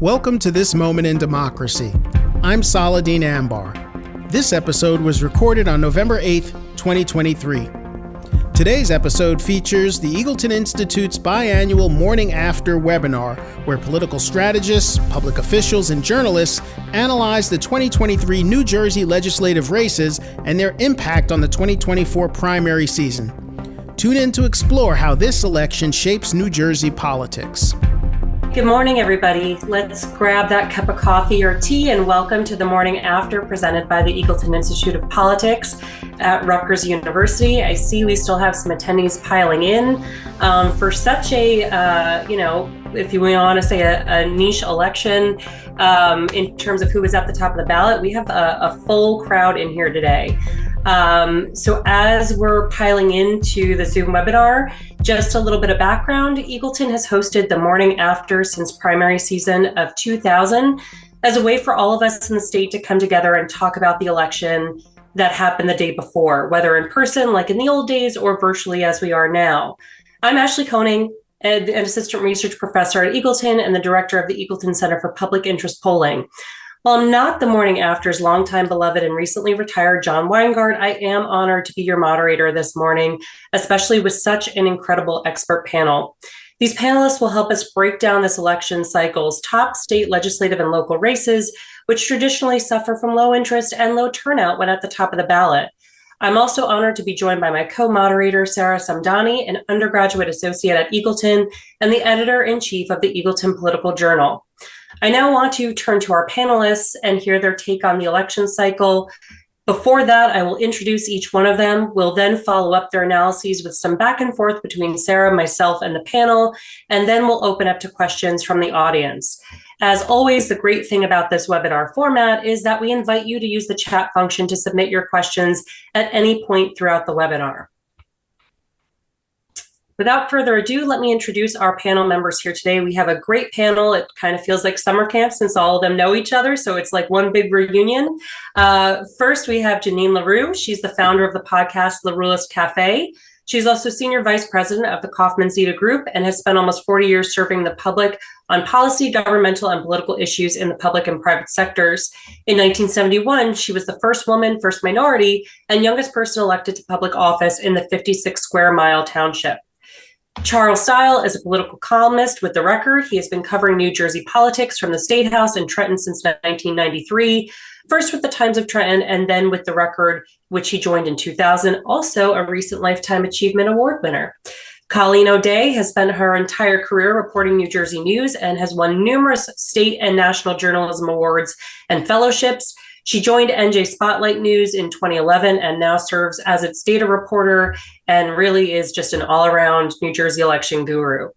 Welcome to This Moment in Democracy. I'm Saladin Ambar. This episode was recorded on November 8th, 2023. Today's episode features the Eagleton Institute's biannual Morning After webinar, where political strategists, public officials, and journalists analyze the 2023 New Jersey legislative races and their impact on the 2024 primary season. Tune in to explore how this election shapes New Jersey politics. Good morning, everybody. Let's grab that cup of coffee or tea and welcome to the Morning After presented by the Eagleton Institute of Politics at Rutgers University. I see we still have some attendees piling in for such a, if you want to say a niche election in terms of who was at the top of the ballot. We have a full crowd in here today. So as we're piling into the Zoom webinar, just a little bit of background. Eagleton has hosted the Morning After since primary season of 2000 as a way for all of us in the state to come together and talk about the election that happened the day before, whether in person like in the old days or virtually as we are now. I'm Ashley Koning, an assistant research professor at Eagleton and the director of the Eagleton Center for Public Interest Polling. While I'm not the Morning After's longtime beloved and recently retired John Weingart, I am honored to be your moderator this morning, especially with such an incredible expert panel. These panelists will help us break down this election cycle's top state legislative and local races, which traditionally suffer from low interest and low turnout when at the top of the ballot. I'm also honored to be joined by my co-moderator, Sarah Samdani, an undergraduate associate at Eagleton and the editor-in-chief of the Eagleton Political Journal. I now want to turn to our panelists and hear their take on the election cycle. Before that, I will introduce each one of them. We'll then follow up their analyses with some back and forth between Sarah, myself, and the panel, and then we'll open up to questions from the audience. As always, the great thing about this webinar format is that we invite you to use the chat function to submit your questions at any point throughout the webinar. Without further ado, let me introduce our panel members here today. We have a great panel. It kind of feels like summer camp since all of them know each other, so it's like one big reunion. First, we have Jeannine LaRue. She's the founder of the podcast LaRuelist Cafe. She's also senior vice president of the Kaufman Zita group and has spent almost 40 years serving the public on policy, governmental, and political issues in the public and private sectors. In 1971, she was the first woman, first minority, and youngest person elected to public office in the 56 square mile township. Charles Stile is a political columnist with The Record. He has been covering New Jersey politics from the State House in Trenton since 1993, first with the Times of Trenton and then with The Record, which he joined in 2000, also a recent Lifetime Achievement Award winner. Colleen O'Day has spent her entire career reporting New Jersey news and has won numerous state and national journalism awards and fellowships. She joined NJ Spotlight News in 2011 and now serves as its data reporter and really is just an all-around New Jersey election guru.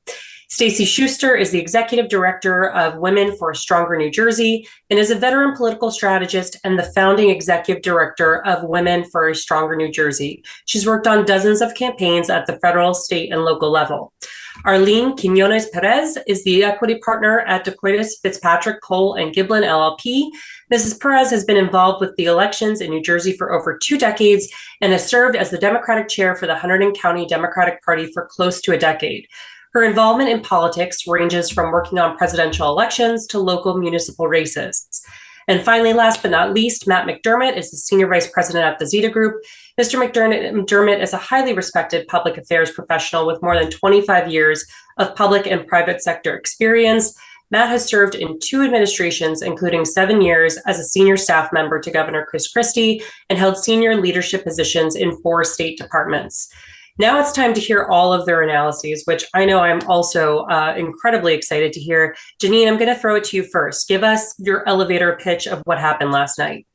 Stacy Schuster is the executive director of Women for a Stronger New Jersey and is a veteran political strategist and the founding executive director of Women for a Stronger New Jersey. She's worked on dozens of campaigns at the federal, state, and local level. Arlene Quiñones Perez is the equity partner at DeCotiis, FitzPatrick, Cole, and Giblin, LLP. Mrs. Perez has been involved with the elections in New Jersey for over 2 decades and has served as the Democratic chair for the Hunterdon County Democratic Party for close to a decade. Her involvement in politics ranges from working on presidential elections to local municipal races. And finally, last but not least, Matt McDermott is the senior vice president at the Zita group. Mr. McDermott is a highly respected public affairs professional with more than 25 years of public and private sector experience. Matt has served in 2 administrations, including 7 years as a senior staff member to Governor Chris Christie and held senior leadership positions in 4 state departments. Now it's time to hear all of their analyses, which I know I'm also incredibly excited to hear. Jeannine, I'm going to throw it to you first. Give us your elevator pitch of what happened last night.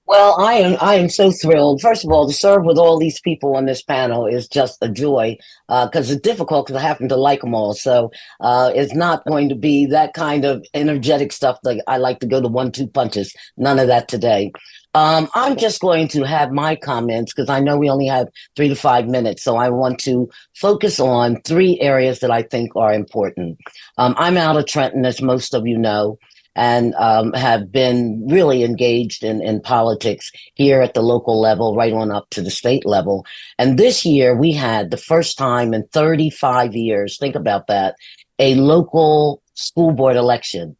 Well, I am so thrilled. First of all, to serve with all these people on this panel is just a joy because it's difficult because I happen to like them all. So it's not going to be that kind of energetic stuff that I like to go to 1-2 punches. None of that today. I'm just going to have my comments because I know we only have 3 to 5 minutes. So I want to focus on 3 areas that I think are important. I'm out of Trenton, as most of you know, and have been really engaged in politics here at the local level, right on up to the state level. And this year we had the first time in 35 years, think about that, a local school board election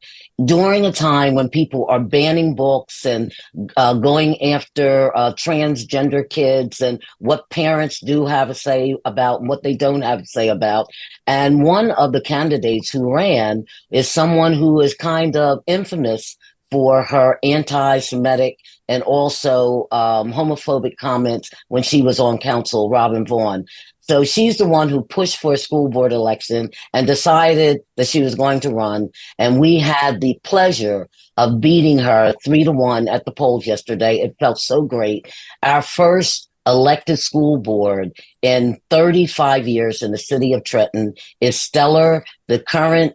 during a time when people are banning books and going after transgender kids and what parents do have a say about and what they don't have a say about. And one of the candidates who ran is someone who is kind of infamous for her anti-Semitic and also homophobic comments when she was on council, Robin Vaughn. So she's the one who pushed for a school board election and decided that she was going to run. And we had the pleasure of beating her 3-1 at the polls yesterday. It felt so great. Our first elected school board in 35 years in the city of Trenton is stellar. The current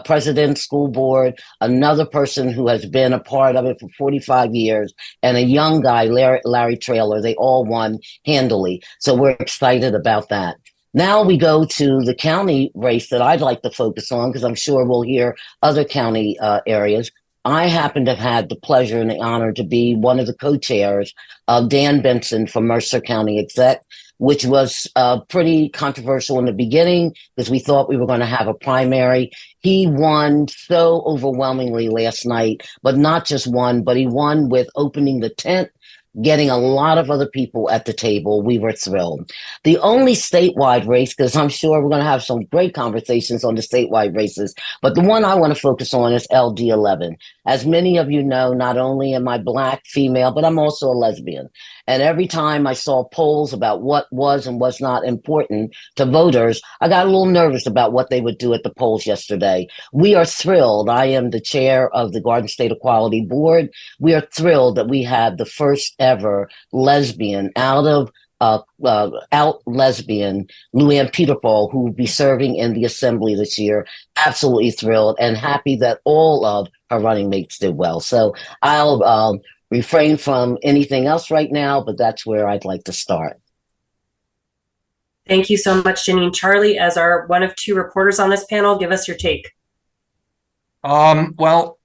president, school board, another person who has been a part of it for 45 years, and a young guy, Larry Traylor. They all won handily. So we're excited about that. Now we go to the county race that I'd like to focus on, because I'm sure we'll hear other county areas. I happen to have had the pleasure and the honor to be one of the co-chairs of Dan Benson from Mercer County Exec, which was pretty controversial in the beginning because we thought we were going to have a primary. He won so overwhelmingly last night, but not just won, but he won with opening the tent, getting a lot of other people at the table. We were thrilled. The only statewide race, because I'm sure we're going to have some great conversations on the statewide races, but the one I want to focus on is LD11. As many of you know, not only am I Black, female, but I'm also a lesbian. And every time I saw polls about what was and was not important to voters, I got a little nervous about what they would do at the polls yesterday. We are thrilled. I am the chair of the Garden State Equality Board. We are thrilled that we had the first ever lesbian out lesbian, Luann Peterfall, who will be serving in the assembly this year. Absolutely thrilled and happy that all of her running mates did well. So I'll refrain from anything else right now, but that's where I'd like to start. Thank you so much, Jeannine. Charlie, as our one of two reporters on this panel, give us your take. Well,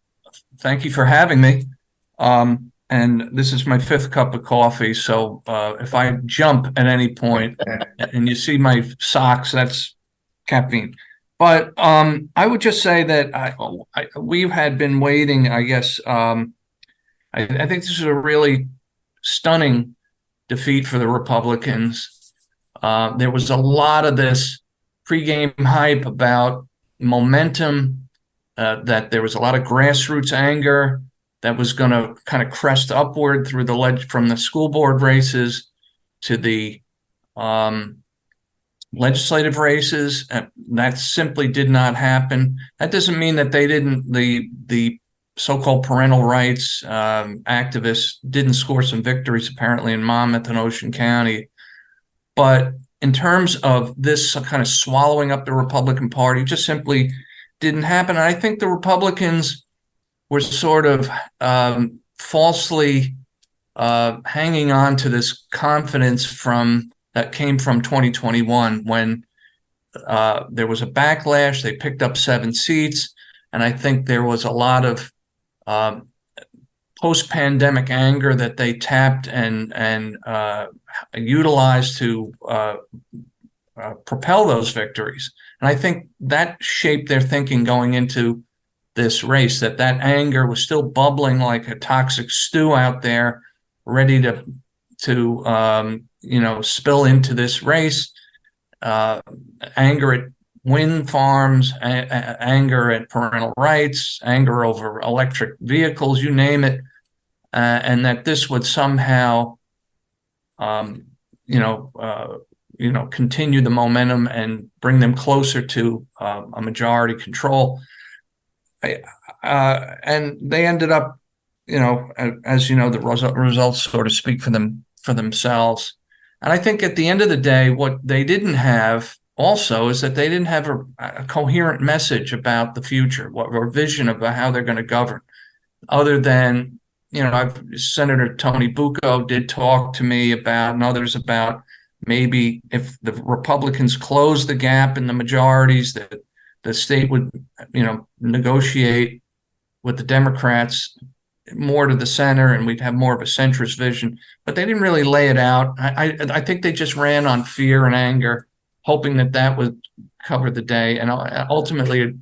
thank you for having me. And this is my 5th cup of coffee, so if I jump at any point and you see my socks, that's caffeine. But I would just say that we had been waiting, I guess. I think this is a really stunning defeat for the Republicans. There was a lot of this pregame hype about momentum, that there was a lot of grassroots anger that was going to kind of crest upward through from the school board races to the legislative races. That simply did not happen. That doesn't mean that they didn't, the so-called parental rights activists didn't score some victories apparently in Monmouth and Ocean County. But in terms of this kind of swallowing up the Republican Party, it just simply didn't happen. And I think the Republicans were sort of falsely hanging on to this confidence that came from 2021 when there was a backlash. They picked up 7 seats, and I think there was a lot of post-pandemic anger that they tapped and utilized to propel those victories. And I think that shaped their thinking going into this race, that anger was still bubbling like a toxic stew out there, ready to spill into this race. Anger at wind farms, anger at parental rights, anger over electric vehicles, you name it, and that this would somehow, continue the momentum and bring them closer to a majority control. And they ended up, as you know, the results sort of speak for themselves. And I think at the end of the day, what they didn't have also is that they didn't have a coherent message about the future, or vision of how they're going to govern, other than, Senator Tony Bucco did talk to me about, and others about, maybe if the Republicans close the gap in the majorities, that the state would, negotiate with the Democrats more to the center, and we'd have more of a centrist vision. But they didn't really lay it out. I think they just ran on fear and anger, hoping that would cover the day. And ultimately,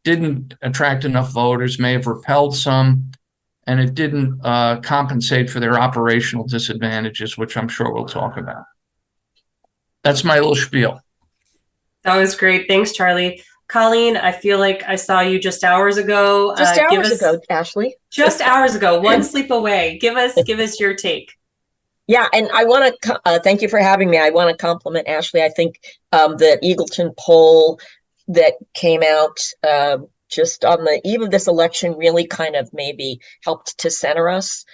didn't attract enough voters, may have repelled some, and it didn't compensate for their operational disadvantages, which I'm sure we'll talk about. That's my little spiel. That was great. Thanks, Charlie. Colleen, I feel like I saw you just hours ago. Just hours ago, Ashley. Just hours ago, one sleep away. Give us your take. Yeah, and I want to thank you for having me. I want to compliment Ashley. I think the Eagleton poll that came out just on the eve of this election really kind of maybe helped to center us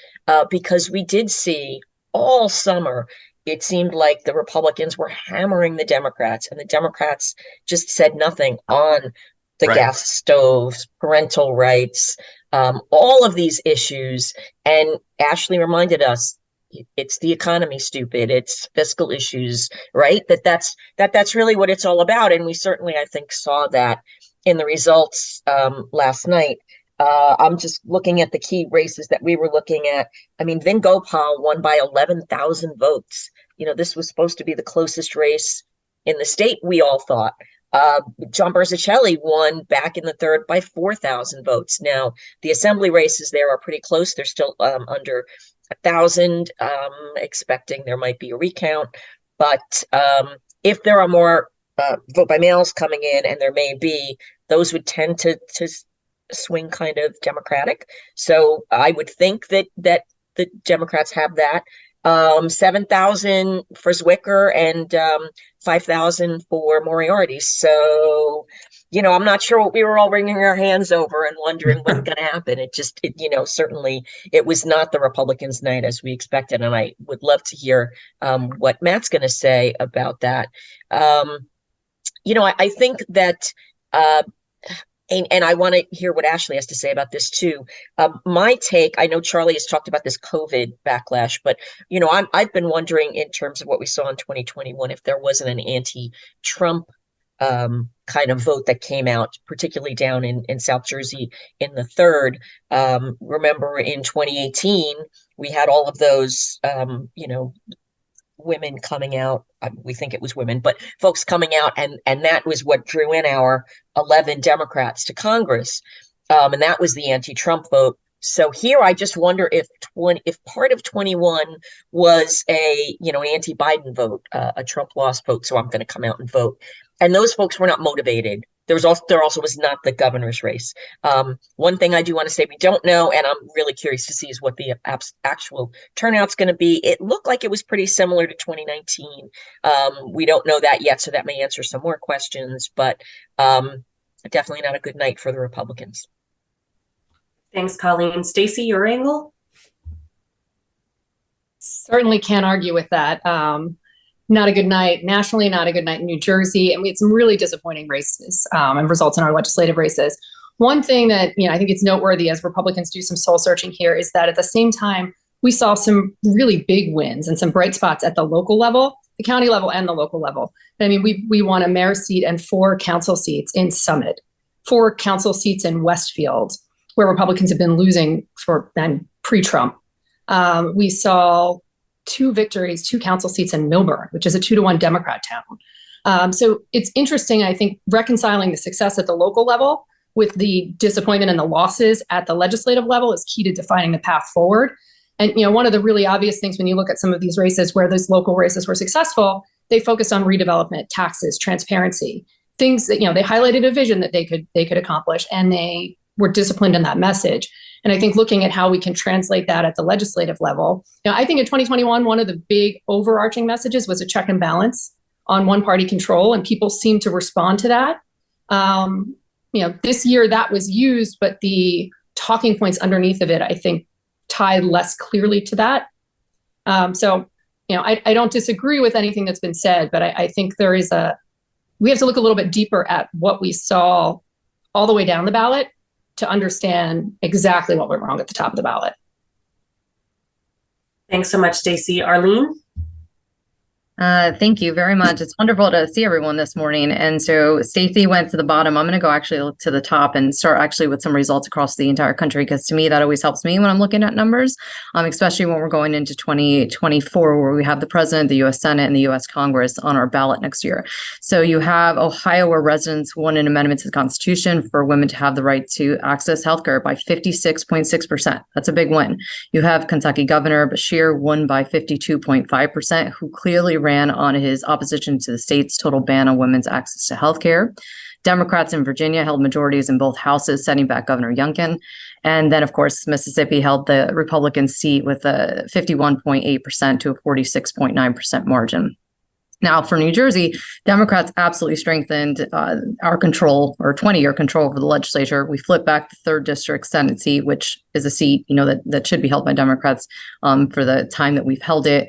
because we did see all summer, it seemed like the Republicans were hammering the Democrats, and the Democrats just said nothing on the gas stoves, parental rights, all of these issues. And Ashley reminded us, it's the economy, stupid. It's fiscal issues, right? That's really what it's all about. And we certainly, I think, saw that in the results last night. I'm just looking at the key races that we were looking at. I mean, Vin Gopal won by 11,000 votes. You know, this was supposed to be the closest race in the state, we all thought. John Berzicelli won back in the third by 4,000 votes. Now, the assembly races there are pretty close. They're still under 1,000, expecting there might be a recount. But if there are more vote by mails coming in, and there may be, those would tend to swing kind of Democratic. So I would think that the Democrats have that. 7,000 for Zwicker and 5,000 for Moriarty. So, you know, I'm not sure what we were all wringing our hands over and wondering what's going to happen. Certainly it was not the Republicans' night as we expected. And I would love to hear what Matt's going to say about that. I think that and I want to hear what Ashley has to say about this too. My take, I know Charlie has talked about this COVID backlash, but I've been wondering in terms of what we saw in 2021, if there wasn't an anti-Trump kind of vote that came out, particularly down in South Jersey in the third. Remember in 2018, we had all of those, women coming out. We think it was women, but folks coming out, and that was what drew in our 11 Democrats to Congress, and that was the anti-Trump vote. So here, I just wonder if part of 21 was a anti-Biden vote, a Trump lost vote. So I'm going to come out and vote, and those folks were not motivated. There also was not the governor's race. One thing I do want to say we don't know, and I'm really curious to see, is what the actual turnout's going to be. It looked like it was pretty similar to 2019. We don't know that yet, so that may answer some more questions, but definitely not a good night for the Republicans. Thanks, Colleen. Stacy, your angle? Certainly can't argue with that. Not a good night nationally, not a good night in New Jersey. And we had some really disappointing races and results in our legislative races. One thing that I think it's noteworthy as Republicans do some soul searching here is that at the same time, we saw some really big wins and some bright spots at the local level, the county level and the local level. I mean, we won a mayor seat and 4 council seats in Summit, 4 council seats in Westfield, where Republicans have been losing for pre-Trump. We saw 2 victories, 2 council seats in Milburn, which is a 2-to-1 Democrat town. So it's interesting, I think, reconciling the success at the local level with the disappointment and the losses at the legislative level is key to defining the path forward. And one of the really obvious things when you look at some of these races where those local races were successful, they focused on redevelopment, taxes, transparency, things that they highlighted a vision that they could accomplish, and they were disciplined in that message. And I think looking at how we can translate that at the legislative level, I think in 2021, one of the big overarching messages was a check and balance on one-party control, and people seem to respond to that. This year that was used, but the talking points underneath of it, I think, tied less clearly to that. I don't disagree with anything that's been said, but I think we have to look a little bit deeper at what we saw all the way down the ballot to understand exactly what went wrong at the top of the ballot. Thanks so much, Stacy. Arlene? Thank you very much. It's wonderful to see everyone this morning. And so Stacy went to the bottom. I'm going to go actually look to the top and start actually with some results across the entire country, because to me, that always helps me when I'm looking at numbers, especially when we're going into 2024, where we have the president, the U.S. Senate, and the U.S. Congress on our ballot next year. So you have Ohio, where residents won an amendment to the Constitution for women to have the right to access healthcare by 56.6%. That's a big win. You have Kentucky Governor Beshear won by 52.5%, who clearly ran on his opposition to the state's total ban on women's access to health care. Democrats in Virginia held majorities in both houses, setting back Governor Youngkin. And then, of course, Mississippi held the Republican seat with a 51.8% to a 46.9% margin. Now, for New Jersey, Democrats absolutely strengthened our control, or 20-year control, over the legislature. We flipped back the 3rd District Senate seat, which is a seat, that should be held by Democrats for the time that we've held it.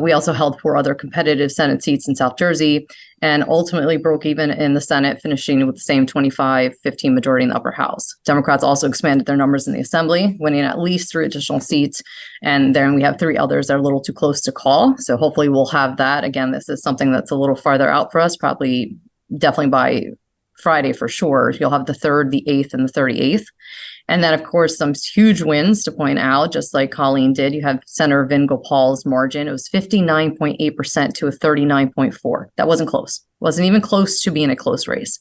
We also held 4 other competitive Senate seats in South Jersey, and ultimately broke even in the Senate, finishing with the same 25-15 majority in the upper house. Democrats also expanded their numbers in the Assembly, winning at least 3 additional seats. And then we have 3 others that are a little too close to call. So hopefully we'll have that. Again, this is something that's a little farther out for us, definitely by Friday for sure. You'll have the 3rd, the 8th, and the 38th. And then, of course, some huge wins to point out, just like Colleen did. You have Senator Vin Gopal's margin. It was 59.8% to a 39.4%. That wasn't close. Wasn't even close to being a close race.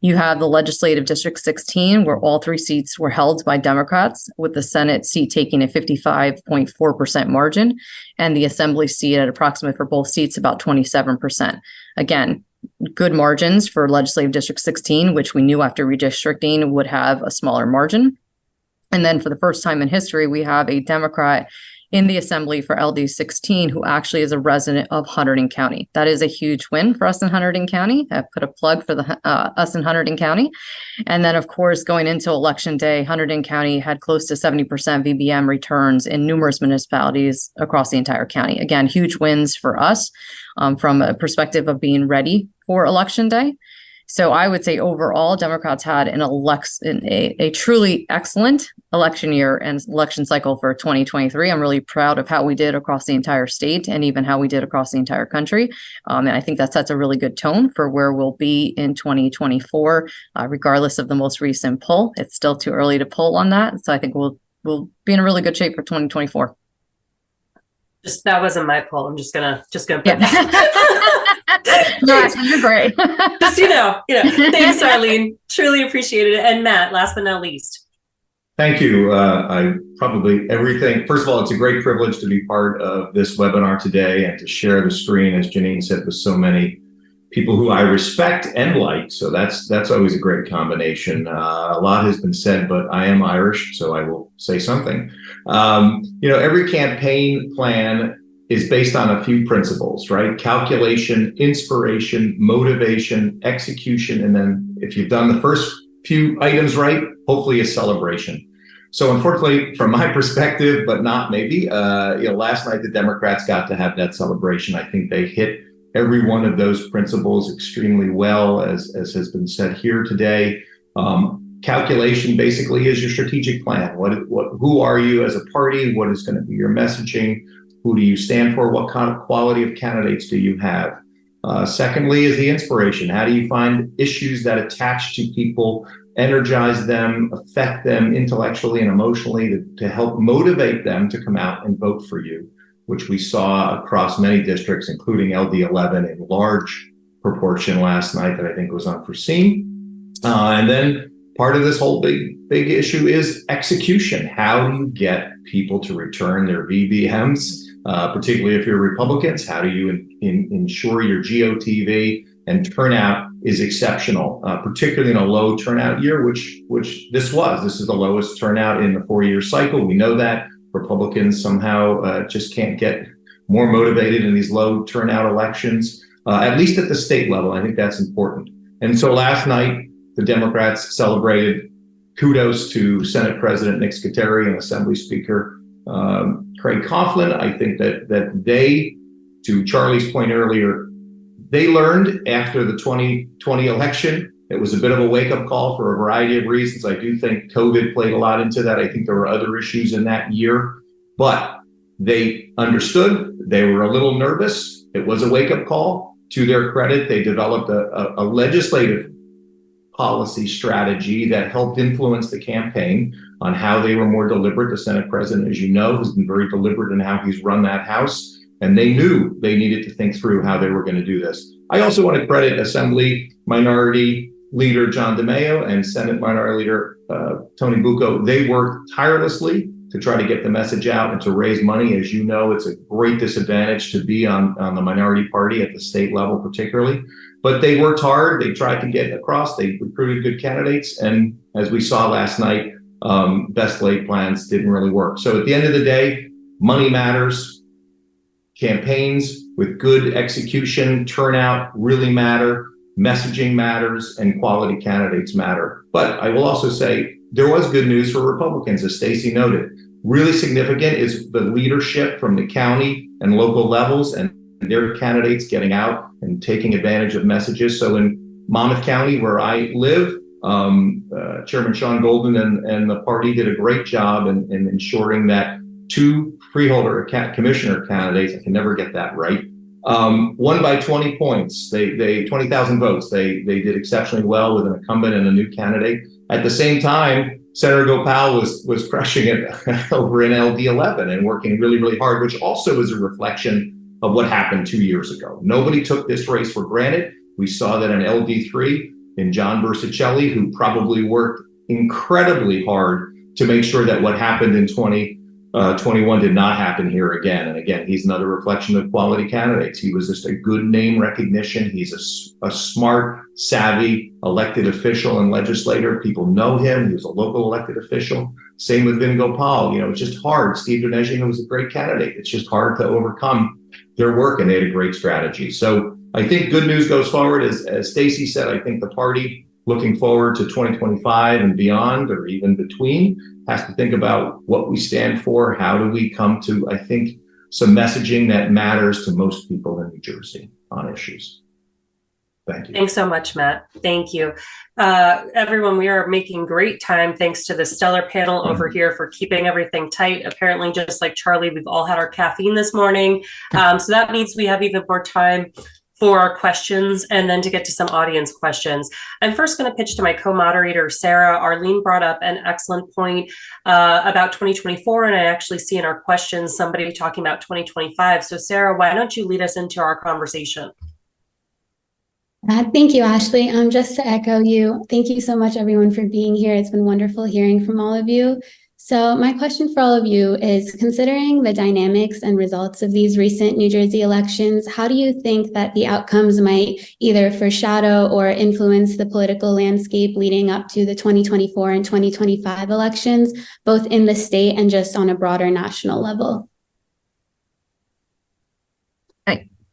You have the legislative District 16, where all 3 seats were held by Democrats, with the Senate seat taking a 55.4% margin, and the Assembly seat at approximately for both seats about 27%. Again, good margins for legislative District 16, which we knew after redistricting would have a smaller margin. And then for the first time in history, we have a Democrat in the Assembly for LD 16 who actually is a resident of Hunterdon County. That is a huge win for us in Hunterdon County. I put a plug for us in Hunterdon County. And then, of course, going into Election Day, Hunterdon County had close to 70% VBM returns in numerous municipalities across the entire county. Again, huge wins for us from a perspective of being ready for Election Day. So I would say overall, Democrats had a truly excellent election year and election cycle for 2023. I'm really proud of how we did across the entire state, and even how we did across the entire country. And I think that sets a really good tone for where we'll be in 2024, regardless of the most recent poll. It's still too early to poll on that. So I think we'll be in a really good shape for 2024. That wasn't my poll. I'm just gonna put Yes, you're great. just thanks, Arlene. Truly appreciated it. And Matt, last but not least. Thank you. Everything. First of all, it's a great privilege to be part of this webinar today and to share the screen, as Jeannine said, with so many people who I respect and like. So that's always a great combination. A lot has been said, but I am Irish, so I will say something. Every campaign plan is based on a few principles, right? Calculation, inspiration, motivation, execution, and then if you've done the first few items right, hopefully a celebration. So unfortunately, from my perspective, but not maybe, last night the Democrats got to have that celebration. I think they hit every one of those principles extremely well, as has been said here today. Calculation basically is your strategic plan. Who are you as a party? What is going to be your messaging? Who do you stand for? What kind of quality of candidates do you have? Secondly is the inspiration. How do you find issues that attach to people, energize them, affect them intellectually and emotionally to help motivate them to come out and vote for you, which we saw across many districts, including LD11 in large proportion last night that I think was unforeseen. And then part of this whole big issue is execution. How do you get people to return their VBMs? Particularly if you're Republicans, how do you ensure your GOTV and turnout is exceptional, particularly in a low turnout year, which this is the lowest turnout in the 4-year cycle. We know that Republicans somehow just can't get more motivated in these low turnout elections, at least at the state level. I think that's important. And so last night, the Democrats celebrated. Kudos to Senate President Nick Scuteri and Assembly Speaker Craig Kaufman. I think that they, to Charlie's point earlier, they learned after the 2020 election. It was a bit of a wake-up call for a variety of reasons. I do think COVID played a lot into that. I think there were other issues in that year, but they understood. They were a little nervous. It was a wake-up call. To their credit, they developed a legislative policy strategy that helped influence the campaign on how they were more deliberate. The Senate president, as you know, has been very deliberate in how he's run that House, and they knew they needed to think through how they were going to do this. I also want to credit Assembly Minority Leader John DeMaio and Senate Minority Leader Tony Bucco. They worked tirelessly to try to get the message out and to raise money. As you know, it's a great disadvantage to be on the minority party at the state level, particularly. But they worked hard. They tried to get across. They recruited good candidates. And as we saw last night, best laid plans didn't really work. So at the end of the day, money matters. Campaigns with good execution, turnout really matter. Messaging matters, and quality candidates matter. But I will also say there was good news for Republicans, as Stacy noted. Really significant is the leadership from the county and local levels and their candidates getting out and taking advantage of messages. So in Monmouth County, where I live, Chairman Sean Golden and the party did a great job in ensuring that 2 freeholder commissioner candidates, I can never get that right, won by 20 points. They 20,000 votes. They did exceptionally well with an incumbent and a new candidate. At the same time, Senator Gopal was crushing it over in LD 11 and working really, really hard, which also is a reflection of what happened 2 years ago. Nobody took this race for granted. We saw that in LD 3 in John Bersicelli, who probably worked incredibly hard to make sure that what happened in 2021 did not happen here again. And again, he's another reflection of quality candidates. He was just a good name recognition. He's a smart, savvy elected official and legislator. People know him. He was a local elected official. Same with Vin Gopal. You know, it's just hard. Steve Dinesh was a great candidate. It's just hard to overcome their work, and they had a great strategy. So I think good news goes forward. As Stacy said, I think the party looking forward to 2025 and beyond, or even between, has to think about what we stand for. How do we come to, I think, some messaging that matters to most people in New Jersey on issues. Thank you. Thanks so much, Matt. Thank you. Everyone, we are making great time thanks to the stellar panel over here for keeping everything tight. Apparently, just like Charlie, we've all had our caffeine this morning. So that means we have even more time for our questions and then to get to some audience questions. I'm first going to pitch to my co-moderator, Sarah. Arlene brought up an excellent point about 2024, and I actually see in our questions somebody talking about 2025. So Sarah, why don't you lead us into our conversation? Thank you, Ashley. Just to echo you, thank you so much, everyone, for being here. It's been wonderful hearing from all of you. So my question for all of you is, considering the dynamics and results of these recent New Jersey elections, how do you think that the outcomes might either foreshadow or influence the political landscape leading up to the 2024 and 2025 elections, both in the state and just on a broader national level?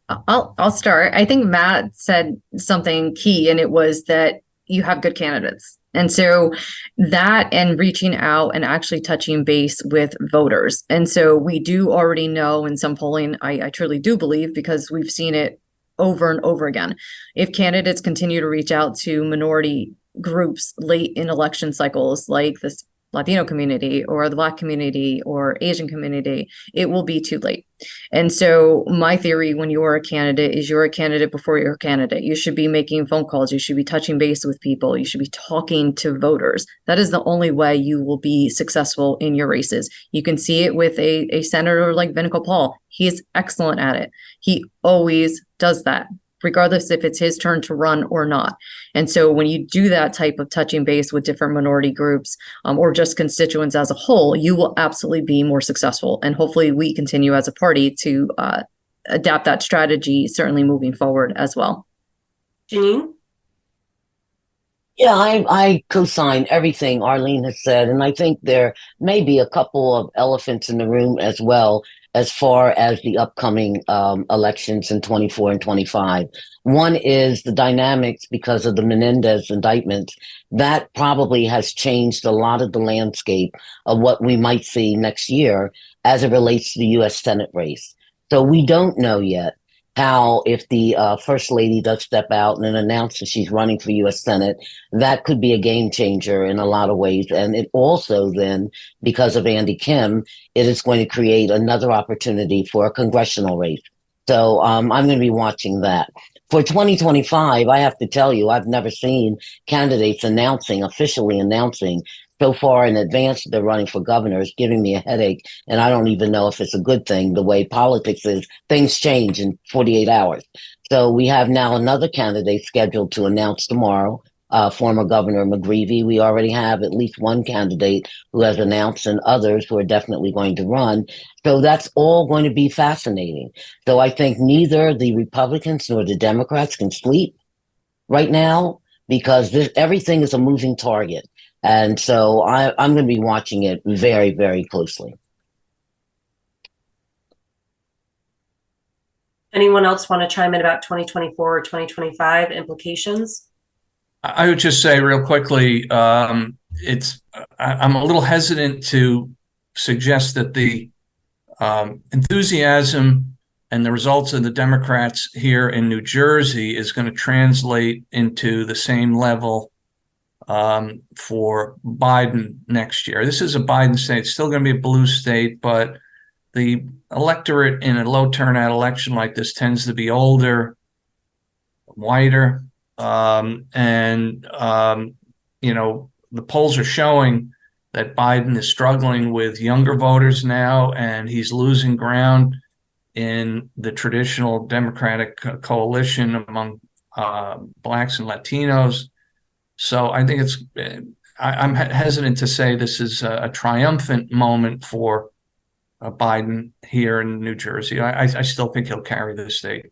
I'll start. I think Matt said something key, and it was that you have good candidates. And so that and reaching out and actually touching base with voters. And so we do already know in some polling, I truly do believe, because we've seen it over and over again, if candidates continue to reach out to minority groups late in election cycles, like this Latino community or the Black community or Asian community, it will be too late. And so my theory when you're a candidate is you're a candidate before you're a candidate. You should be making phone calls. You should be touching base with people. You should be talking to voters. That is the only way you will be successful in your races. You can see it with a senator like Vin Gopal. He is excellent at it. He always does that, regardless if it's his turn to run or not. And so when you do that type of touching base with different minority groups or just constituents as a whole, you will absolutely be more successful. And hopefully we continue as a party to adapt that strategy, certainly moving forward as well. Jeannine? Yeah, I co-sign everything Arlene has said. And I think there may be a couple of elephants in the room as well, as far as the upcoming elections in 24 and 25. One is the dynamics because of the Menendez indictments. That probably has changed a lot of the landscape of what we might see next year as it relates to the U.S. Senate race. So we don't know yet how, if the First Lady does step out and then announce that she's running for U.S. Senate, that could be a game changer in a lot of ways. And it also then, because of Andy Kim, it is going to create another opportunity for a congressional race. So I'm going to be watching that. For 2025, I have to tell you, I've never seen candidates officially announcing so far in advance that they're running for governor. It's giving me a headache, and I don't even know if it's a good thing. The way politics is, things change in 48 hours. So we have now another candidate scheduled to announce tomorrow, former Governor McGreevey. We already have at least one candidate who has announced and others who are definitely going to run. So that's all going to be fascinating. So I think neither the Republicans nor the Democrats can sleep right now because everything is a moving target. And so I'm going to be watching it very, very closely. Anyone else want to chime in about 2024 or 2025 implications? I would just say real quickly, I'm a little hesitant to suggest that the enthusiasm and the results of the Democrats here in New Jersey is going to translate into the same level for Biden next year. This is a Biden state. It's still going to be a blue state, but the electorate in a low turnout election like this tends to be older, whiter, the polls are showing that Biden is struggling with younger voters now, and he's losing ground in the traditional Democratic coalition among Blacks and Latinos. So I think I'm hesitant to say this is a triumphant moment for Biden here in New Jersey. I still think he'll carry the state,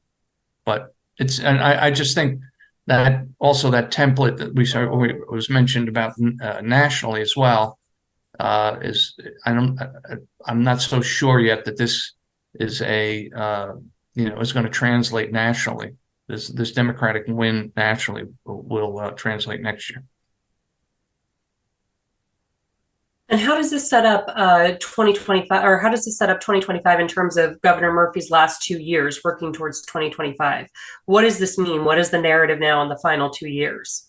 but I just think that also that template that was mentioned about nationally as well I'm not so sure yet that this is is going to translate nationally. This Democratic win nationally will translate next year. And how does this set up 2025, or how does this set up 2025 in terms of Governor Murphy's last 2 years working towards 2025? What does this mean? What is the narrative now in the final 2 years?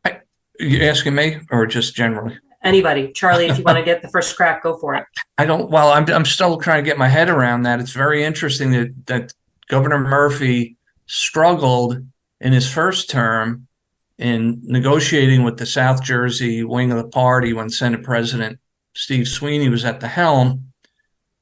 Are you asking me or just generally? Anybody. Charlie, if you want to get the first crack, go for it. I'm still trying to get my head around that. It's very interesting that Governor Murphy struggled in his first term in negotiating with the South Jersey wing of the party when Senate President Steve Sweeney was at the helm.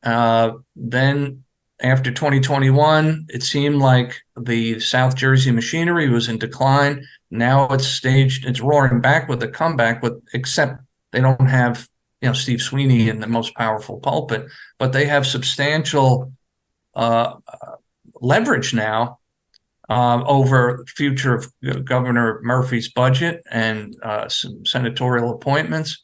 Then after 2021, it seemed like the South Jersey machinery was in decline. Now it's roaring back with a comeback, except they don't have Steve Sweeney in the most powerful pulpit, but they have substantial leverage now over the future of Governor Murphy's budget and some senatorial appointments.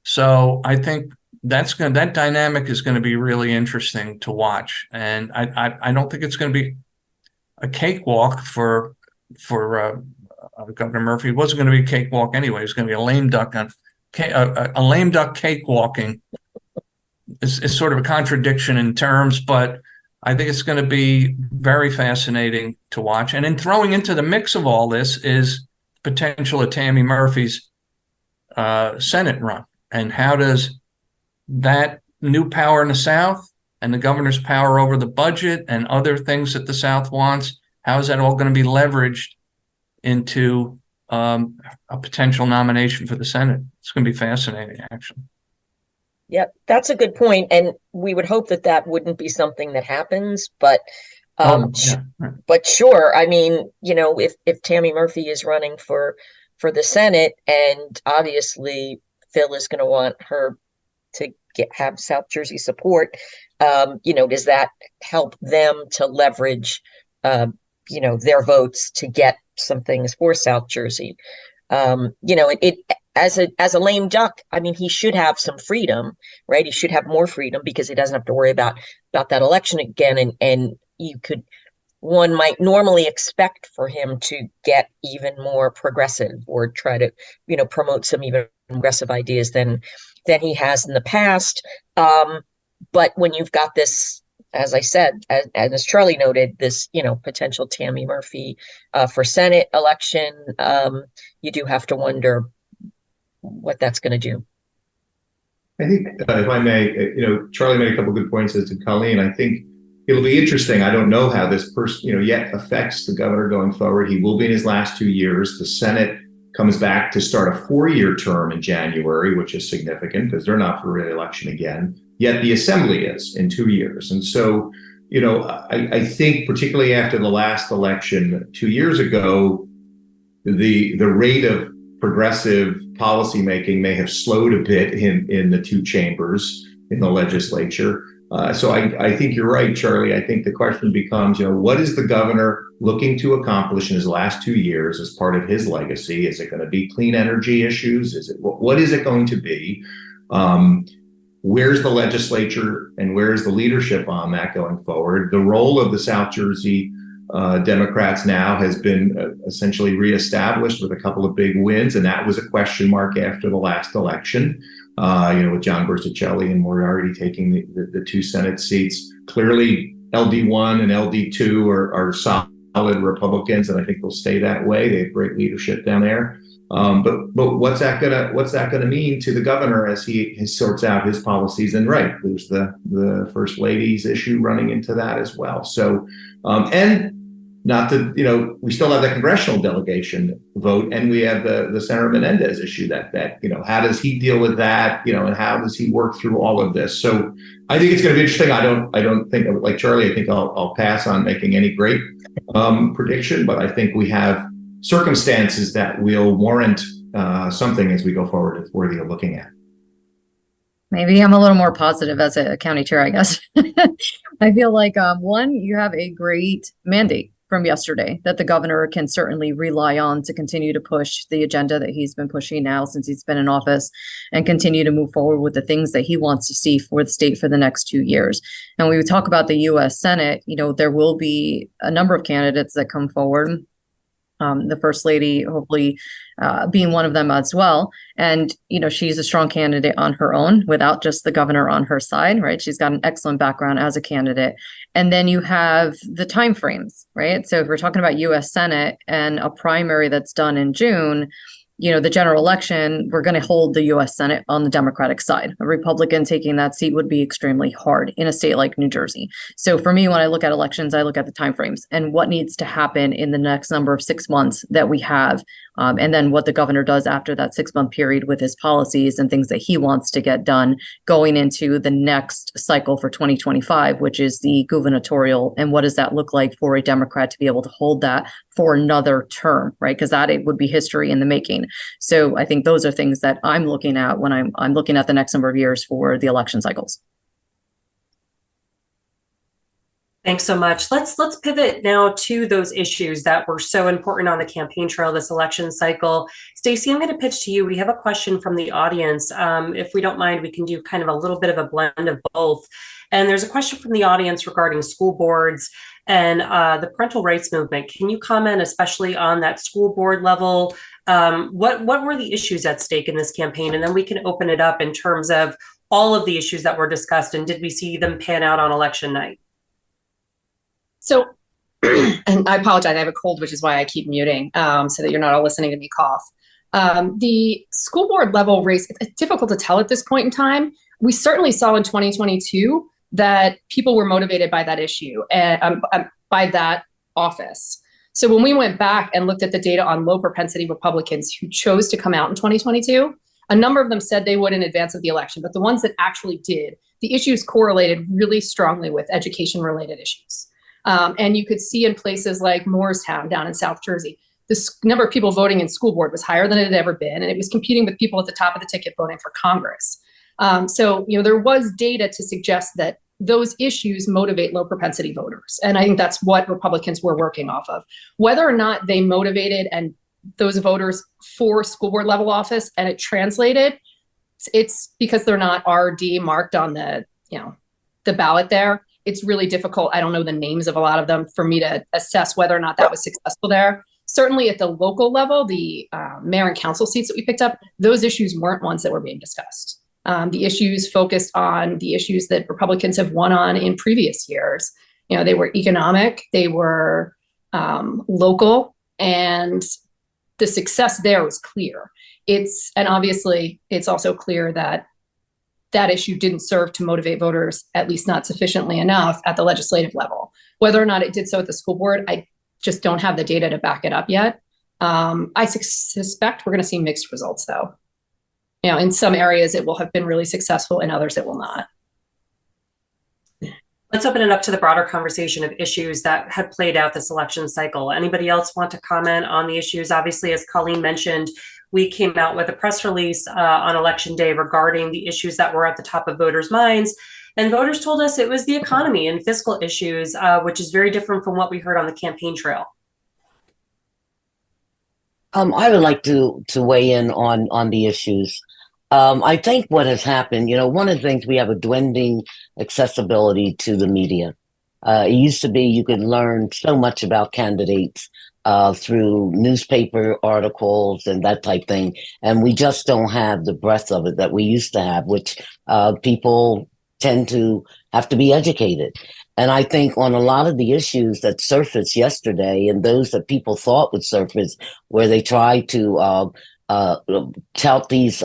So I think that dynamic is going to be really interesting to watch. And I don't think it's going to be a cakewalk for Governor Murphy. It wasn't going to be a cakewalk anyway. It was going to be a lame duck cakewalking. It's sort of a contradiction in terms, but I think it's going to be very fascinating to watch. And then throwing into the mix of all this is potential of Tammy Murphy's Senate run. And how does that new power in the South and the governor's power over the budget and other things that the South wants, how is that all going to be leveraged into a potential nomination for the Senate? It's going to be fascinating, actually. Yep, that's a good point, and we would hope that wouldn't be something that happens. But, but sure, I mean, if Tammy Murphy is running for the Senate, and obviously Phil is going to want her to have South Jersey support, does that help them to leverage, their votes to get some things for South Jersey? As a lame duck, I mean, he should have some freedom, right? He should have more freedom because he doesn't have to worry about that election again. And one might normally expect for him to get even more progressive or try to, promote some even progressive ideas than he has in the past. But when you've got this, as I said, as Charlie noted, this, potential Tammy Murphy for Senate election, you do have to wonder what that's going to do. I think, if I may, Charlie made a couple of good points as to Colleen. I think it'll be interesting. I don't know how this person, yet affects the governor going forward. He will be in his last 2 years. The Senate comes back to start a 4-year term in January, which is significant because they're not for re-election again. Yet the Assembly is in 2 years. And so, I think particularly after the last election 2 years ago, the rate of progressive policymaking may have slowed a bit in the two chambers in the legislature. So I think you're right, Charlie. I think the question becomes, what is the governor looking to accomplish in his last 2 years as part of his legacy? Is it going to be clean energy issues? What is it going to be? Where's the legislature and where's the leadership on that going forward? The role of the South Jersey Democrats now has been essentially reestablished with a couple of big wins, and that was a question mark after the last election. With John Berticelli and Moriarty taking the two Senate seats. Clearly, LD1 and LD2 are solid Republicans, and I think they'll stay that way. They have great leadership down there. But what's that gonna mean to the governor as he sorts out his policies? And right, there's the First Lady's issue running into that as well. So, and not that, we still have the congressional delegation vote, and we have the Senator Menendez issue that how does he deal with that, and how does he work through all of this? So I think it's going to be interesting. I don't think, like Charlie, I think I'll pass on making any great prediction, but I think we have circumstances that will warrant something as we go forward that's worthy of looking at. Maybe I'm a little more positive as a county chair, I guess. I feel like, one, you have a great mandate from yesterday that the governor can certainly rely on to continue to push the agenda that he's been pushing now since he's been in office and continue to move forward with the things that he wants to see for the state for the next 2 years. And when we talk about the U.S. Senate, there will be a number of candidates that come forward. The First Lady hopefully being one of them as well. And, she's a strong candidate on her own without just the governor on her side, right? She's got an excellent background as a candidate. And then you have the timeframes, right? So if we're talking about U.S. Senate and a primary that's done in June, the general election, we're going to hold the U.S. Senate on the Democratic side. A Republican taking that seat would be extremely hard in a state like New Jersey. So for me, when I look at elections, I look at the timeframes and what needs to happen in the next number of 6 months that we have. And then what the governor does after that 6-month period with his policies and things that he wants to get done going into the next cycle for 2025, which is the gubernatorial. And what does that look like for a Democrat to be able to hold that for another term, right? Because it would be history in the making. So I think those are things that I'm looking at when I'm looking at the next number of years for the election cycles. Thanks so much. Let's pivot now to those issues that were so important on the campaign trail this election cycle. Stacy, I'm going to pitch to you. We have a question from the audience. If we don't mind, we can do kind of a little bit of a blend of both. And there's a question from the audience regarding school boards and the parental rights movement. Can you comment especially on that school board level? What were the issues at stake in this campaign? And then we can open it up in terms of all of the issues that were discussed, and did we see them pan out on election night? So, and I apologize, I have a cold, which is why I keep muting, so that you're not all listening to me cough. The school board level race, it's difficult to tell at this point in time. We certainly saw in 2022 that people were motivated by that issue and by that office. So when we went back and looked at the data on low propensity Republicans who chose to come out in 2022, a number of them said they would in advance of the election, but the ones that actually did, the issues correlated really strongly with education related issues. And you could see in places like Moorestown down in South Jersey, the number of people voting in school board was higher than it had ever been. And it was competing with people at the top of the ticket voting for Congress. So, there was data to suggest that those issues motivate low propensity voters. And I think that's what Republicans were working off of. Whether or not they motivated and those voters for school board level office and it translated, it's because they're not RD marked on the ballot there. It's really difficult. I don't know the names of a lot of them for me to assess whether or not that was successful there. Certainly at the local level, the mayor and council seats that we picked up, those issues weren't ones that were being discussed. The issues focused on the issues that Republicans have won on in previous years. They were economic, they were local, and the success there was clear. And obviously it's also clear that that issue didn't serve to motivate voters, at least not sufficiently enough at the legislative level. Whether or not it did so at the school board, I just don't have the data to back it up yet. I suspect we're going to see mixed results, though. In some areas it will have been really successful, in others it will not. Let's open it up to the broader conversation of issues that have played out this election cycle. Anybody else want to comment on the issues? Obviously, as Colleen mentioned, we came out with a press release on election day regarding the issues that were at the top of voters' minds. And voters told us it was the economy and fiscal issues, which is very different from what we heard on the campaign trail. I would like to weigh in on the issues. I think what has happened, one of the things, we have a dwindling accessibility to the media. It used to be you could learn so much about candidates through newspaper articles and that type thing. And we just don't have the breadth of it that we used to have, which people tend to have to be educated. And I think on a lot of the issues that surfaced yesterday and those that people thought would surface, where they tried to tout these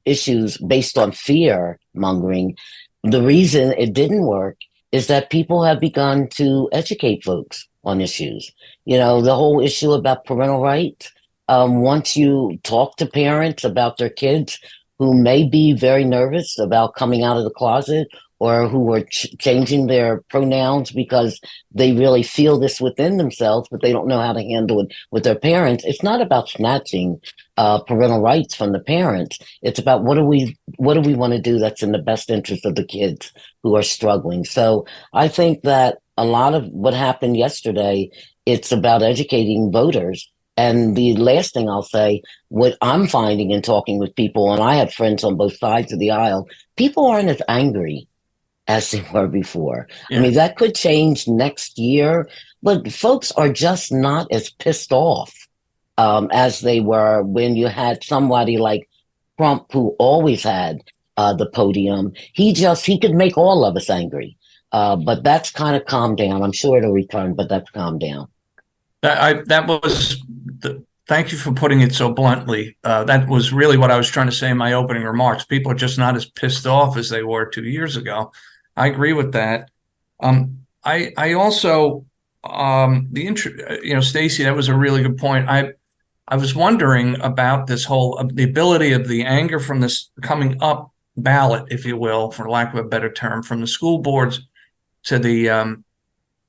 issues based on fear mongering, the reason it didn't work is that people have begun to educate folks on issues. The whole issue about parental rights. Once you talk to parents about their kids who may be very nervous about coming out of the closet, or who are changing their pronouns because they really feel this within themselves, but they don't know how to handle it with their parents. It's not about snatching parental rights from the parents. It's about what do we want to do that's in the best interest of the kids who are struggling. So I think that a lot of what happened yesterday, it's about educating voters. And the last thing I'll say, what I'm finding in talking with people, and I have friends on both sides of the aisle, people aren't as angry as they were before. Yeah. I mean, that could change next year, but folks are just not as pissed off as they were when you had somebody like Trump, who always had the podium. He could make all of us angry, but that's kind of calmed down. I'm sure it'll return, but that's calmed down. Thank you for putting it so bluntly. That was really what I was trying to say in my opening remarks. People are just not as pissed off as they were 2 years ago. I agree with that. I also, Stacy, that was a really good point. I was wondering about this whole, the ability of the anger from this coming up ballot, if you will, for lack of a better term, from the school boards to the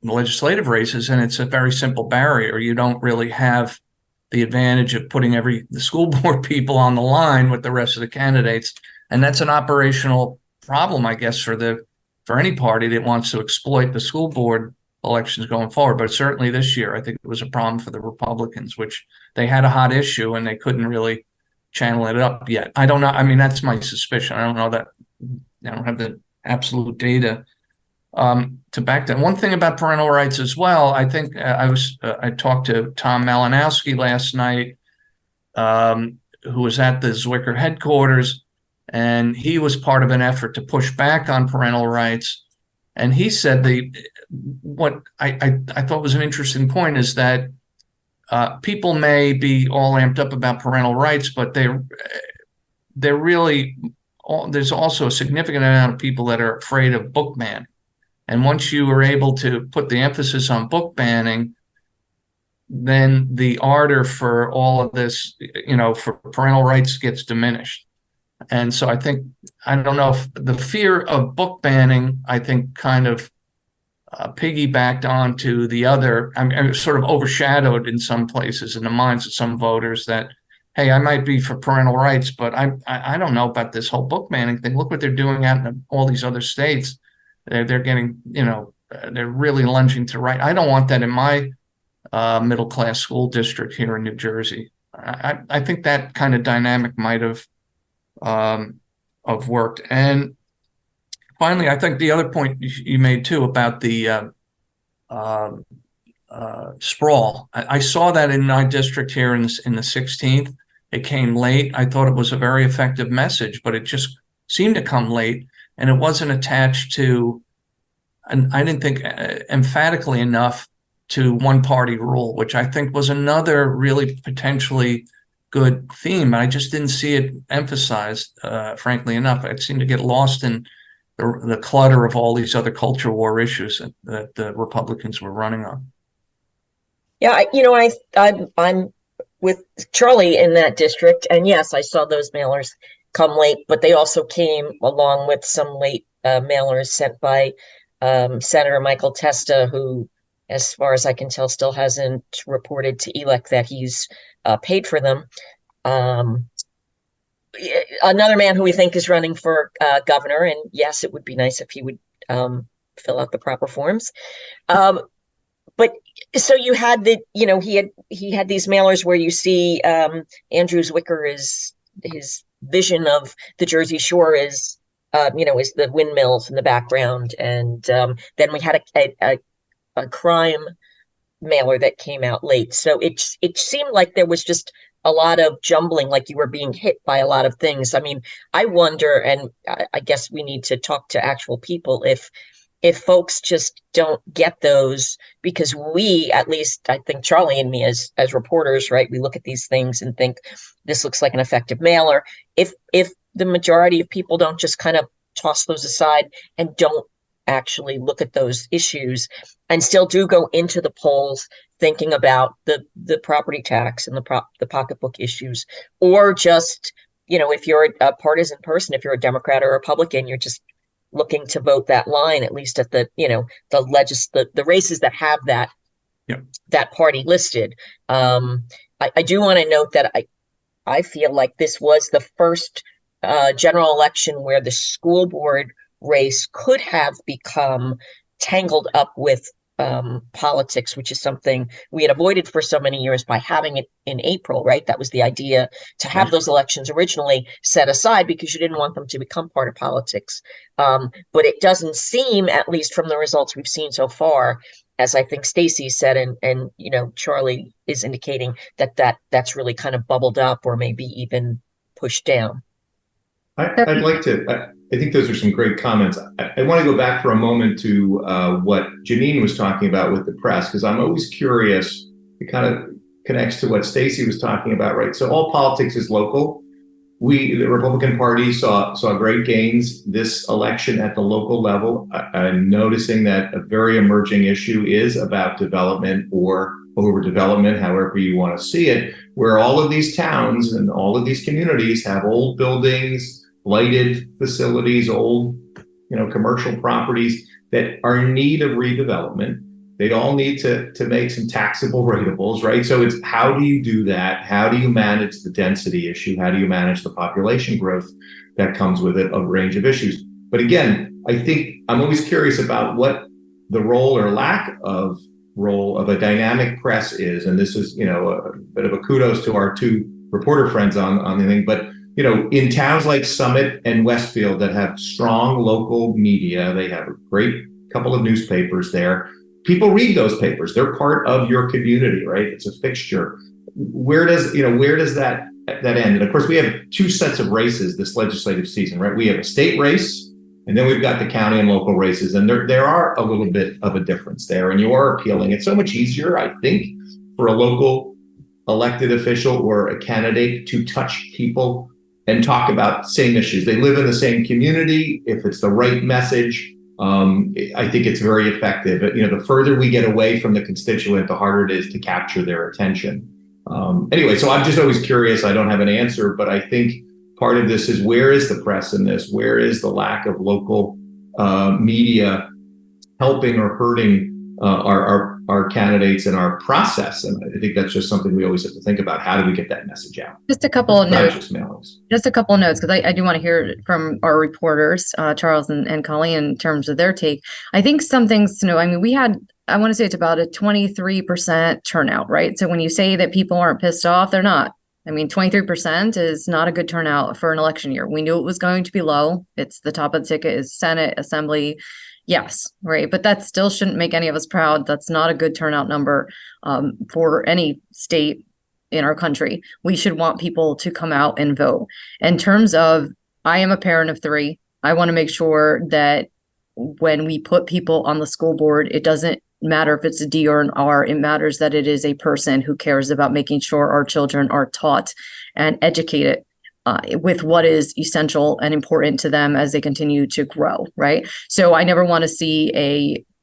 legislative races. And it's a very simple barrier. You don't really have the advantage of putting the school board people on the line with the rest of the candidates. And that's an operational problem, I guess, for any party that wants to exploit the school board elections going forward. But certainly this year, I think it was a problem for the Republicans, which they had a hot issue and they couldn't really channel it up yet. I don't know. I mean, that's my suspicion. I don't know that. I don't have the absolute data to back that. One thing about parental rights as well, I think I talked to Tom Malinowski last night, who was at the Zwicker headquarters, and he was part of an effort to push back on parental rights. And he said what I thought was an interesting point is that people may be all amped up about parental rights, but they're really, there's also a significant amount of people that are afraid of book banning. And once you are able to put the emphasis on book banning, then the ardor for all of this, for parental rights gets diminished. And so I don't know if the fear of book banning, I think, kind of piggybacked onto the other, sort of overshadowed in some places in the minds of some voters that, hey, I might be for parental rights, but I don't know about this whole book banning thing. Look what they're doing out in all these other states. They're getting, they're really lunging to right. I don't want that in my middle-class school district here in New Jersey. I think that kind of dynamic might have worked. And finally, I think the other point you made too about the sprawl. I saw that in my district here in the 16th. It came late. I thought it was a very effective message, but it just seemed to come late, and it wasn't attached to, and I didn't think emphatically enough to one-party rule, which I think was another really potentially good theme. I just didn't see it emphasized, frankly enough. It seemed to get lost in the clutter of all these other culture war issues that the Republicans were running on. Yeah, I'm with Charlie in that district, and yes, I saw those mailers come late, but they also came along with some late mailers sent by Senator Michael Testa, who, as far as I can tell, still hasn't reported to ELEC that he's paid for them. Another man who we think is running for governor, and yes, it would be nice if he would fill out the proper forms. But so you had he had these mailers where you see Andrew Zwicker's his vision of the Jersey Shore is the windmills in the background, and then we had a crime mailer that came out late. So it seemed like there was just a lot of jumbling, like you were being hit by a lot of things. I mean, I wonder, and I guess we need to talk to actual people if folks just don't get those, because we, at least I think Charlie and me as reporters, right, we look at these things and think this looks like an effective mailer. If the majority of people don't just kind of toss those aside and don't actually look at those issues and still do go into the polls thinking about the property tax and the pocketbook issues, or just, if you're a partisan person, if you're a Democrat or a Republican, you're just looking to vote that line, at least at the races that have that party listed. I do want to note that I feel like this was the first general election where the school board race could have become tangled up with politics, which is something we had avoided for so many years by having it in April, right? That was the idea, to have those elections originally set aside because you didn't want them to become part of politics. But it doesn't seem, at least from the results we've seen so far, as I think Stacy said, and Charlie is indicating that's really kind of bubbled up or maybe even pushed down. I'd like to, I think those are some great comments. I want to go back for a moment to what Jeannine was talking about with the press, because I'm always curious. It kind of connects to what Stacy was talking about, right? So all politics is local. The Republican Party saw great gains this election at the local level. I'm noticing that a very emerging issue is about development or overdevelopment, however you want to see it, where all of these towns and all of these communities have old buildings, blighted facilities, old, commercial properties that are in need of redevelopment. They all need to make some taxable rateables, right? So it's, how do you do that? How do you manage the density issue? How do you manage the population growth that comes with it, a range of issues? But again, I think I'm always curious about what the role or lack of role of a dynamic press is. And this is, a bit of a kudos to our two reporter friends on the thing, but in towns like Summit and Westfield that have strong local media, they have a great couple of newspapers there. People read those papers. They're part of your community, right? It's a fixture. Where does that end? And of course, we have two sets of races this legislative season, right? We have a state race, and then we've got the county and local races. And there are a little bit of a difference there, and you are appealing. It's so much easier, I think, for a local elected official or a candidate to touch people and talk about same issues. They live in the same community. If it's the right message, I think it's very effective. But, the further we get away from the constituent, the harder it is to capture their attention. Anyway, so I'm just always curious. I don't have an answer, but I think part of this is, where is the press in this? Where is the lack of local media helping or hurting our candidates and our process? And I think that's just something we always have to think about. How do we get that message out? Just a couple of notes. Just a couple of notes, because I do want to hear from our reporters, Charles and Colleen, in terms of their take. I think some things to know. I mean, I want to say it's about a 23% turnout, right? So when you say that people aren't pissed off, they're not. I mean, 23% is not a good turnout for an election year. We knew it was going to be low. It's the top of the ticket is Senate, Assembly. Yes, right. But that still shouldn't make any of us proud. That's not a good turnout number for any state in our country. We should want people to come out and vote. In terms of, I am a parent of 3. I want to make sure that when we put people on the school board, it doesn't matter if it's a D or an R. It matters that it is a person who cares about making sure our children are taught and educated with what is essential and important to them as they continue to grow, right? So I never want to see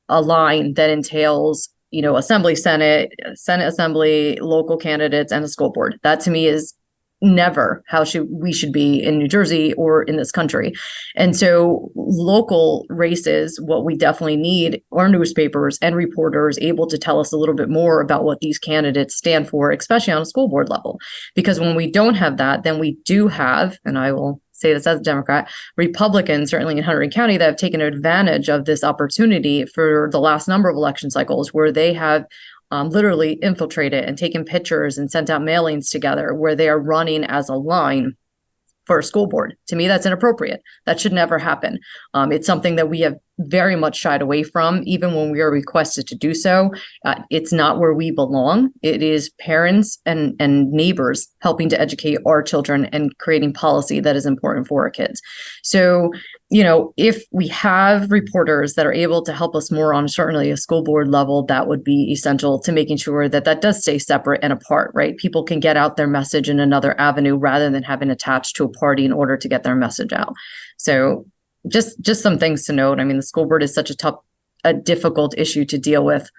a line that entails, assembly, senate assembly, local candidates, and a school board. That to me is never how we should be in New Jersey or in this country. And so local races, what we definitely need are newspapers and reporters able to tell us a little bit more about what these candidates stand for, especially on a school board level. Because when we don't have that, then we do have, and I will say this as a Democrat, Republicans, certainly in Hunterdon County, that have taken advantage of this opportunity for the last number of election cycles where they have literally infiltrated and taken pictures and sent out mailings together where they are running as a line for a school board. To me, that's inappropriate. That should never happen. It's something that we have very much shied away from, even when we are requested to do so. It's not where we belong. It is parents and neighbors helping to educate our children and creating policy that is important for our kids. So, if we have reporters that are able to help us more on certainly a school board level, that would be essential to making sure that that does stay separate and apart, right? People can get out their message in another avenue rather than having attached to a party in order to get their message out. So just some things to note. I mean, the school board is such a difficult issue to deal with.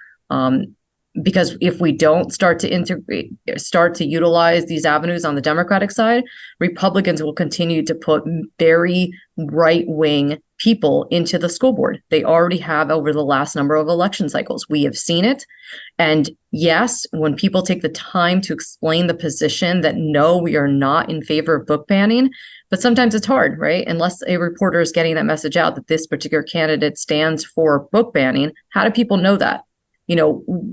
Because if we don't start to utilize these avenues on the Democratic side, Republicans will continue to put very right-wing people into the school board. They already have over the last number of election cycles. We have seen it. And yes, when people take the time to explain the position that no, we are not in favor of book banning, but sometimes it's hard, right? Unless a reporter is getting that message out that this particular candidate stands for book banning, how do people know that?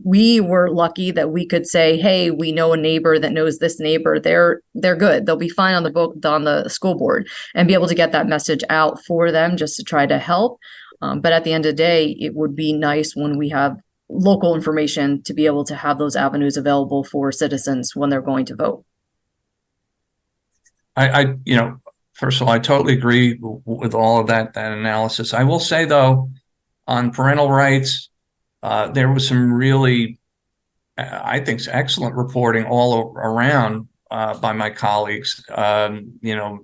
We were lucky that we could say, hey, we know a neighbor that knows this neighbor. They're good. They'll be fine on the school board, and be able to get that message out for them just to try to help. But at the end of the day, it would be nice when we have local information to be able to have those avenues available for citizens when they're going to vote. First of all, I totally agree with all of that analysis. I will say, though, on parental rights, there was some really, I think, excellent reporting all around by my colleagues. The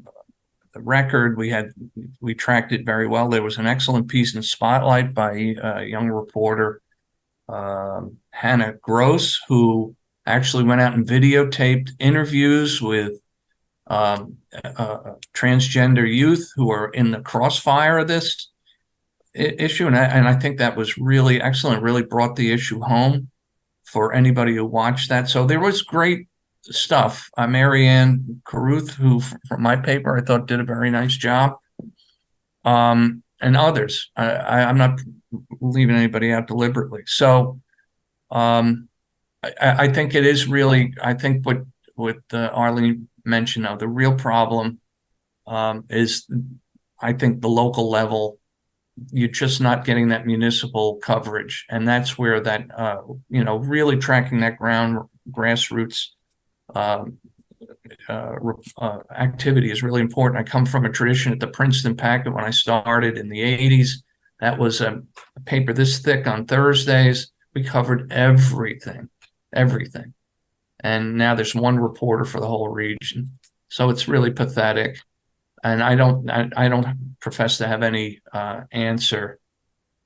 record, we tracked it very well. There was an excellent piece in Spotlight by a young reporter, Hannah Gross, who actually went out and videotaped interviews with transgender youth who are in the crossfire of this issue, and I think that was really excellent. Really brought the issue home for anybody who watched that. So there was great stuff. Marianne Carruth, who from my paper I thought did a very nice job, and others. I'm not leaving anybody out deliberately. So I think it is really. I think what Arlene mentioned, the real problem is, I think, the local level. You're just not getting that municipal coverage, and that's where that really tracking that grassroots activity is really important. I come from a tradition at the Princeton Packet when I started in the 80s. That was a paper this thick on Thursdays. We covered everything, and now there's one reporter for the whole region. So it's really pathetic. And I don't profess to have any answer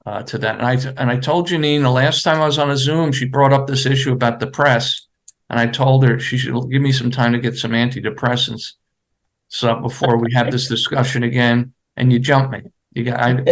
to that. And I told Jeannine the last time I was on a Zoom, she brought up this issue about the press, and I told her she should give me some time to get some antidepressants. So before we have this discussion again, and you jump me.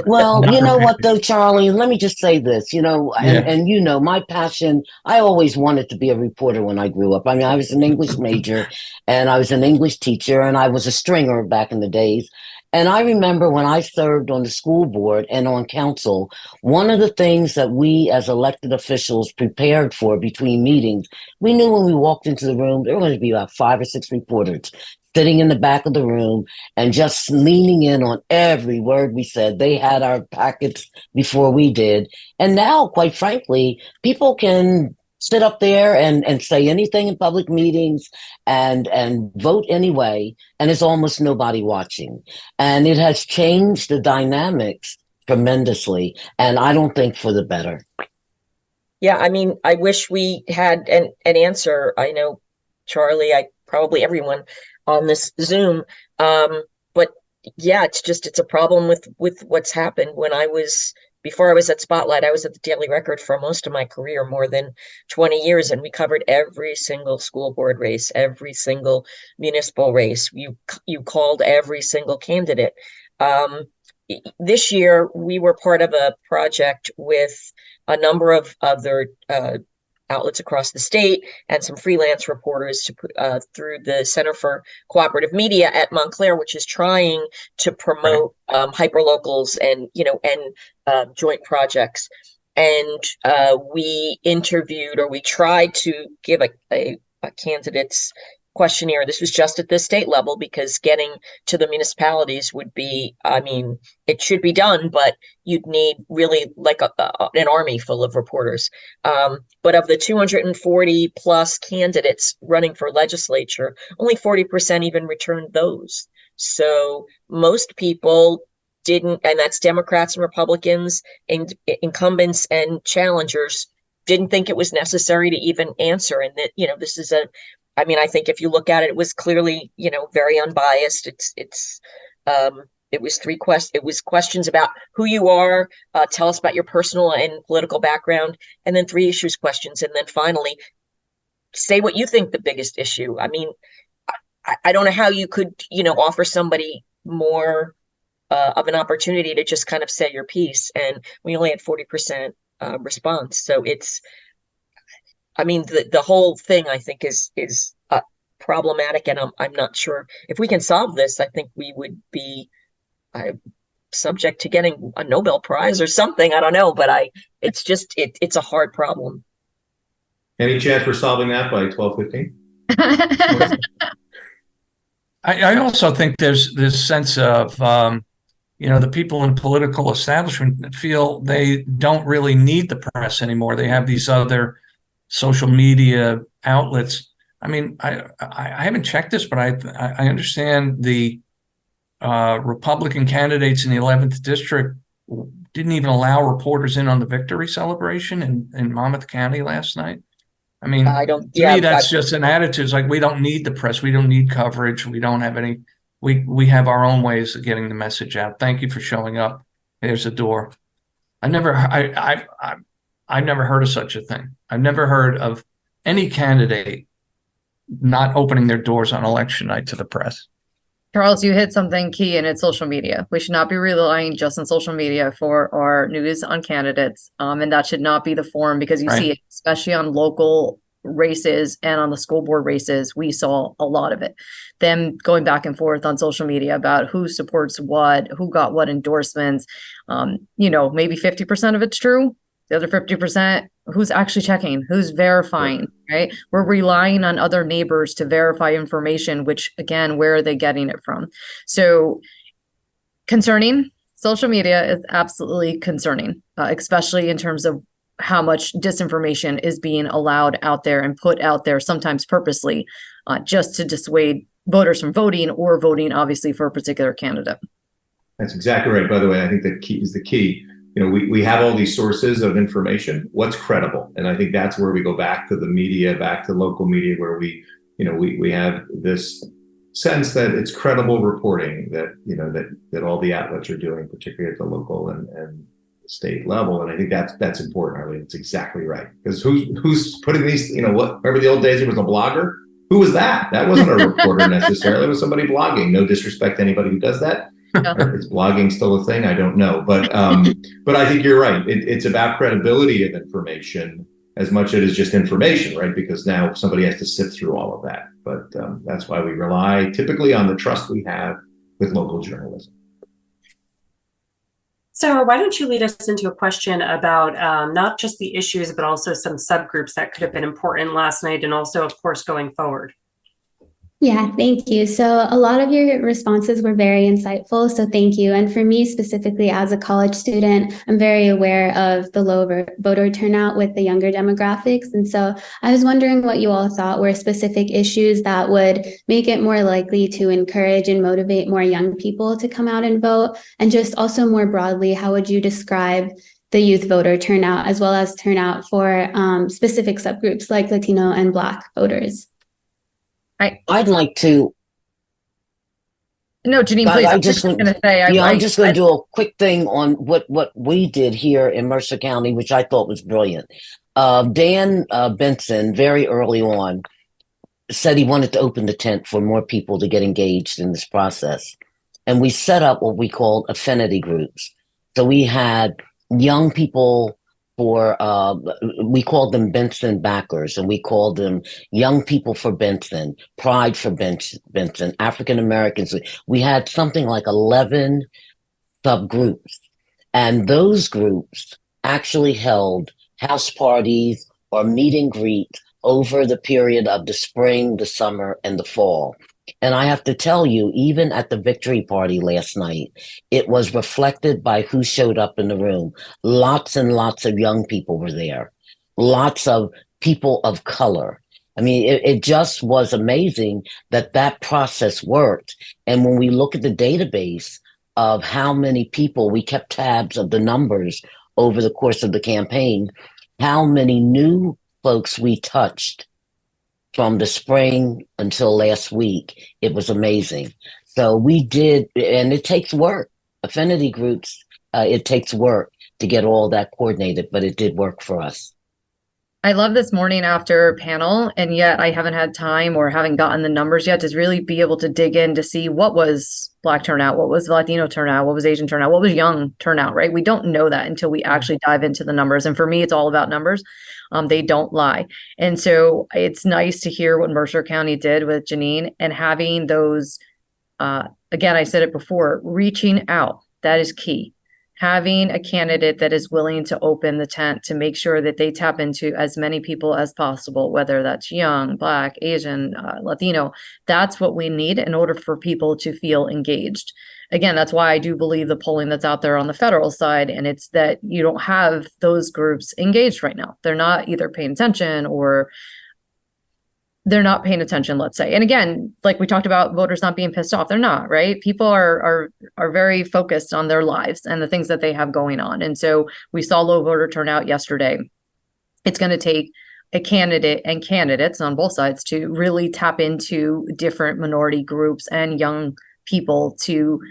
Well, you know what though, Charlie, let me just say this, and my passion, I always wanted to be a reporter when I grew up. I mean, I was an English major and I was an English teacher and I was a stringer back in the days. And I remember when I served on the school board and on council, one of the things that we as elected officials prepared for between meetings, we knew when we walked into the room, there were going to be about 5 or 6 reporters sitting in the back of the room and just leaning in on every word we said. They had our packets before we did. And now, quite frankly, people can sit up there and say anything in public meetings and vote anyway, and there's almost nobody watching. And it has changed the dynamics tremendously, and I don't think for the better. Yeah, I mean, I wish we had an answer. I know Charlie, probably everyone on this Zoom. But yeah, it's a problem with what's happened. Before I was at Spotlight, I was at the Daily Record for most of my career, more than 20 years, and we covered every single school board race, every single municipal race. You called every single candidate. This year, we were part of a project with a number of other outlets across the state and some freelance reporters through the Center for Cooperative Media at Montclair, which is trying to promote hyperlocals and joint projects. And we tried to give a candidate's questionnaire. This was just at the state level, because getting to the municipalities would be, it should be done, but you'd need really like an army full of reporters. But of the 240 plus candidates running for legislature, only 40% even returned those. So most people didn't, and that's Democrats and Republicans, and incumbents and challengers, didn't think it was necessary to even answer. And that, this is I think if you look at it, it was clearly, very unbiased. It was questions about who you are, tell us about your personal and political background, and then 3 issues questions. And then finally, say what you think the biggest issue. I don't know how you could, offer somebody more of an opportunity to just kind of say your piece. And we only had 40% response. So the whole thing, I think, is problematic, and I'm not sure if we can solve this. I think we would be subject to getting a Nobel Prize or something. I don't know, but it's a hard problem. Any chance we're solving that by 12:15? I also think there's this sense of the people in political establishment feel they don't really need the press anymore. They have these other social media outlets. I haven't checked this, but I understand the Republican candidates in the 11th district didn't even allow reporters in on the victory celebration in Monmouth County last night. To me, that's just an attitude. It's like, we don't need the press. We don't need coverage. We don't have any. We have our own ways of getting the message out. Thank you for showing up. There's a door. I've never heard of such a thing. I've never heard of any candidate not opening their doors on election night to the press. Charles, you hit something key, and it's social media. We should not be relying just on social media for our news on candidates. And that should not be the form, because you see it, especially on local races and on the school board races, we saw a lot of it. Them going back and forth on social media about who supports what, who got what endorsements. Maybe 50% of it's true. The other 50%, who's actually checking, who's verifying, right? We're relying on other neighbors to verify information, which, again, where are they getting it from? So concerning. Social media is absolutely concerning, especially in terms of how much disinformation is being allowed out there and put out there, sometimes purposely, just to dissuade voters from voting, or voting, obviously, for a particular candidate. That's exactly right. By the way, I think the key is the key. We have all these sources of information. What's credible? And I think that's where we go back to the media, back to local media, where we have this sense that it's credible reporting that all the outlets are doing, particularly at the local and state level. And I think that's important, Arlene. It's exactly right. Because who's putting these, remember the old days, it was a blogger? Who was that? That wasn't a reporter necessarily. It was somebody blogging. No disrespect to anybody who does that. Is blogging still a thing? I don't know. But I think you're right. It's about credibility of information as much as it is just information, right? Because now somebody has to sift through all of that. But that's why we rely typically on the trust we have with local journalism. So why don't you lead us into a question about not just the issues, but also some subgroups that could have been important last night, and also, of course, going forward. Yeah, thank you. So a lot of your responses were very insightful. So thank you. And for me specifically, as a college student, I'm very aware of the low voter turnout with the younger demographics. And so I was wondering what you all thought were specific issues that would make it more likely to encourage and motivate more young people to come out and vote. And just also more broadly, how would you describe the youth voter turnout, as well as turnout for specific subgroups like Latino and Black voters? I'd like to. No, Jeannine, please. I'm just going to say. I'm just going to do a quick thing on what we did here in Mercer County, which I thought was brilliant. Dan Benson, very early on, said he wanted to open the tent for more people to get engaged in this process. And we set up what we called affinity groups. So we had young people we called them Benson backers, and we called them Young People for Benson, Pride for Benson, African Americans. We had something like 11 subgroups, and those groups actually held house parties or meet and greet over the period of the spring, the summer, and the fall. And I have to tell you, even at the victory party last night, it was reflected by who showed up in the room. Lots and lots of young people were there. Lots of people of color. I mean, it just was amazing that process worked. And when we look at the database of how many people, we kept tabs of the numbers over the course of the campaign, how many new folks we touched from the spring until last week. It was amazing. So we did, and it takes work. Affinity groups, it takes work to get all that coordinated, but it did work for us. I love this morning after panel, and yet I haven't had time or haven't gotten the numbers yet to really be able to dig in to see what was Black turnout, what was Latino turnout, what was Asian turnout, what was young turnout, right? We don't know that until we actually dive into the numbers. And for me, it's all about numbers. They don't lie. And so it's nice to hear what Mercer County did with Jeannine and having those, again, I said it before, reaching out, that is key. Having a candidate that is willing to open the tent to make sure that they tap into as many people as possible, whether that's young, Black, Asian, Latino, that's what we need in order for people to feel engaged. Again, that's why I do believe the polling that's out there on the federal side, and it's that you don't have those groups engaged right now. They're not either paying attention or they're not paying attention, let's say. And again, like we talked about voters not being pissed off, they're not, right? People are very focused on their lives and the things that they have going on. And so we saw low voter turnout yesterday. It's going to take a candidate and candidates on both sides to really tap into different minority groups and young people to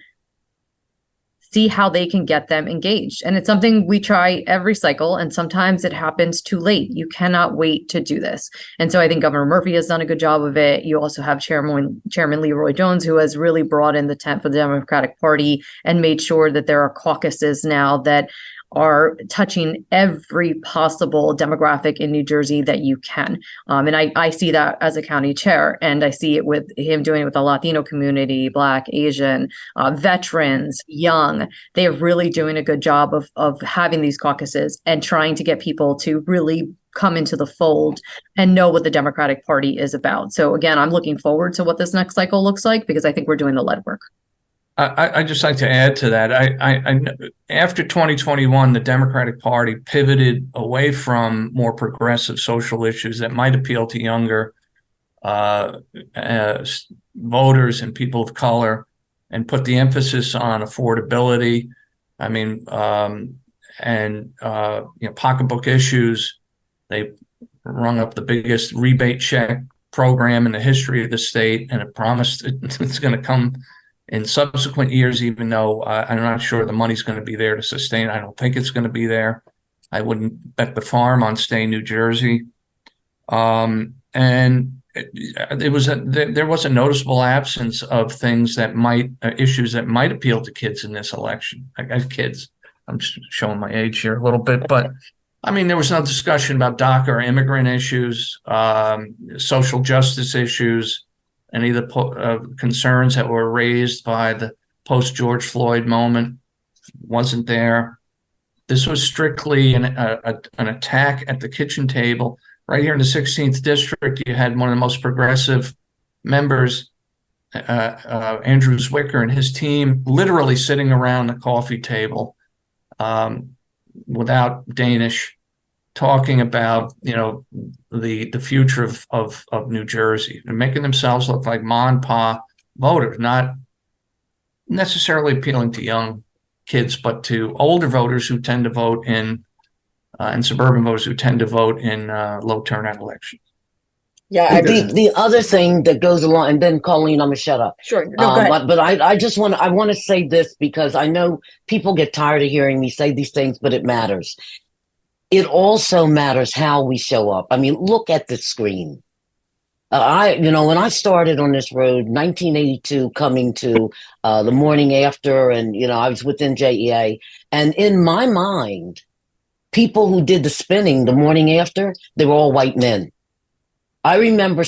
see how they can get them engaged. And it's something we try every cycle, and sometimes it happens too late. You cannot wait to do this. And so I think Governor Murphy has done a good job of it. You also have Chairman Leroy Jones, who has really brought in the tent for the Democratic Party and made sure that there are caucuses now that are touching every possible demographic in New Jersey that you can. And I see that as a county chair, and I see it with him doing it with the Latino community, Black, Asian, veterans, young. They are really doing a good job of having these caucuses and trying to get people to really come into the fold and know what the Democratic Party is about. So again, I'm looking forward to what this next cycle looks like, because I think we're doing the lead work. I just like to add to that. I after 2021, the Democratic Party pivoted away from more progressive social issues that might appeal to younger voters and people of color, and put the emphasis on affordability. I mean, pocketbook issues. They rung up the biggest rebate check program in the history of the state, and it promised it's going to come in subsequent years, even though I'm not sure the money's going to be there to sustain. I don't think it's going to be there. I wouldn't bet the farm on Stay New Jersey. And there was a noticeable absence of things that issues that might appeal to kids in this election. I got kids. I'm just showing my age here a little bit, but I mean, there was no discussion about DACA or immigrant issues, social justice issues, any of the concerns that were raised by the post-George Floyd moment wasn't there. This was strictly an attack at the kitchen table. Right here in the 16th district, you had one of the most progressive members, Andrew Zwicker, and his team literally sitting around the coffee table without Danish, talking about, the future of New Jersey, and making themselves look like ma and pa voters, not necessarily appealing to young kids, but to older voters who tend to vote in and suburban voters who tend to vote in low turnout elections. Yeah, The other thing that goes along, and then Colleen, I'm gonna shut up. Sure. No, go ahead. But I just want to say this because I know people get tired of hearing me say these things, but it matters. It also matters how we show up. I mean, look at the screen. When I started on this road, 1982, coming to the morning after, and I was within JEA, and in my mind, people who did the spinning the morning after, they were all white men. I remember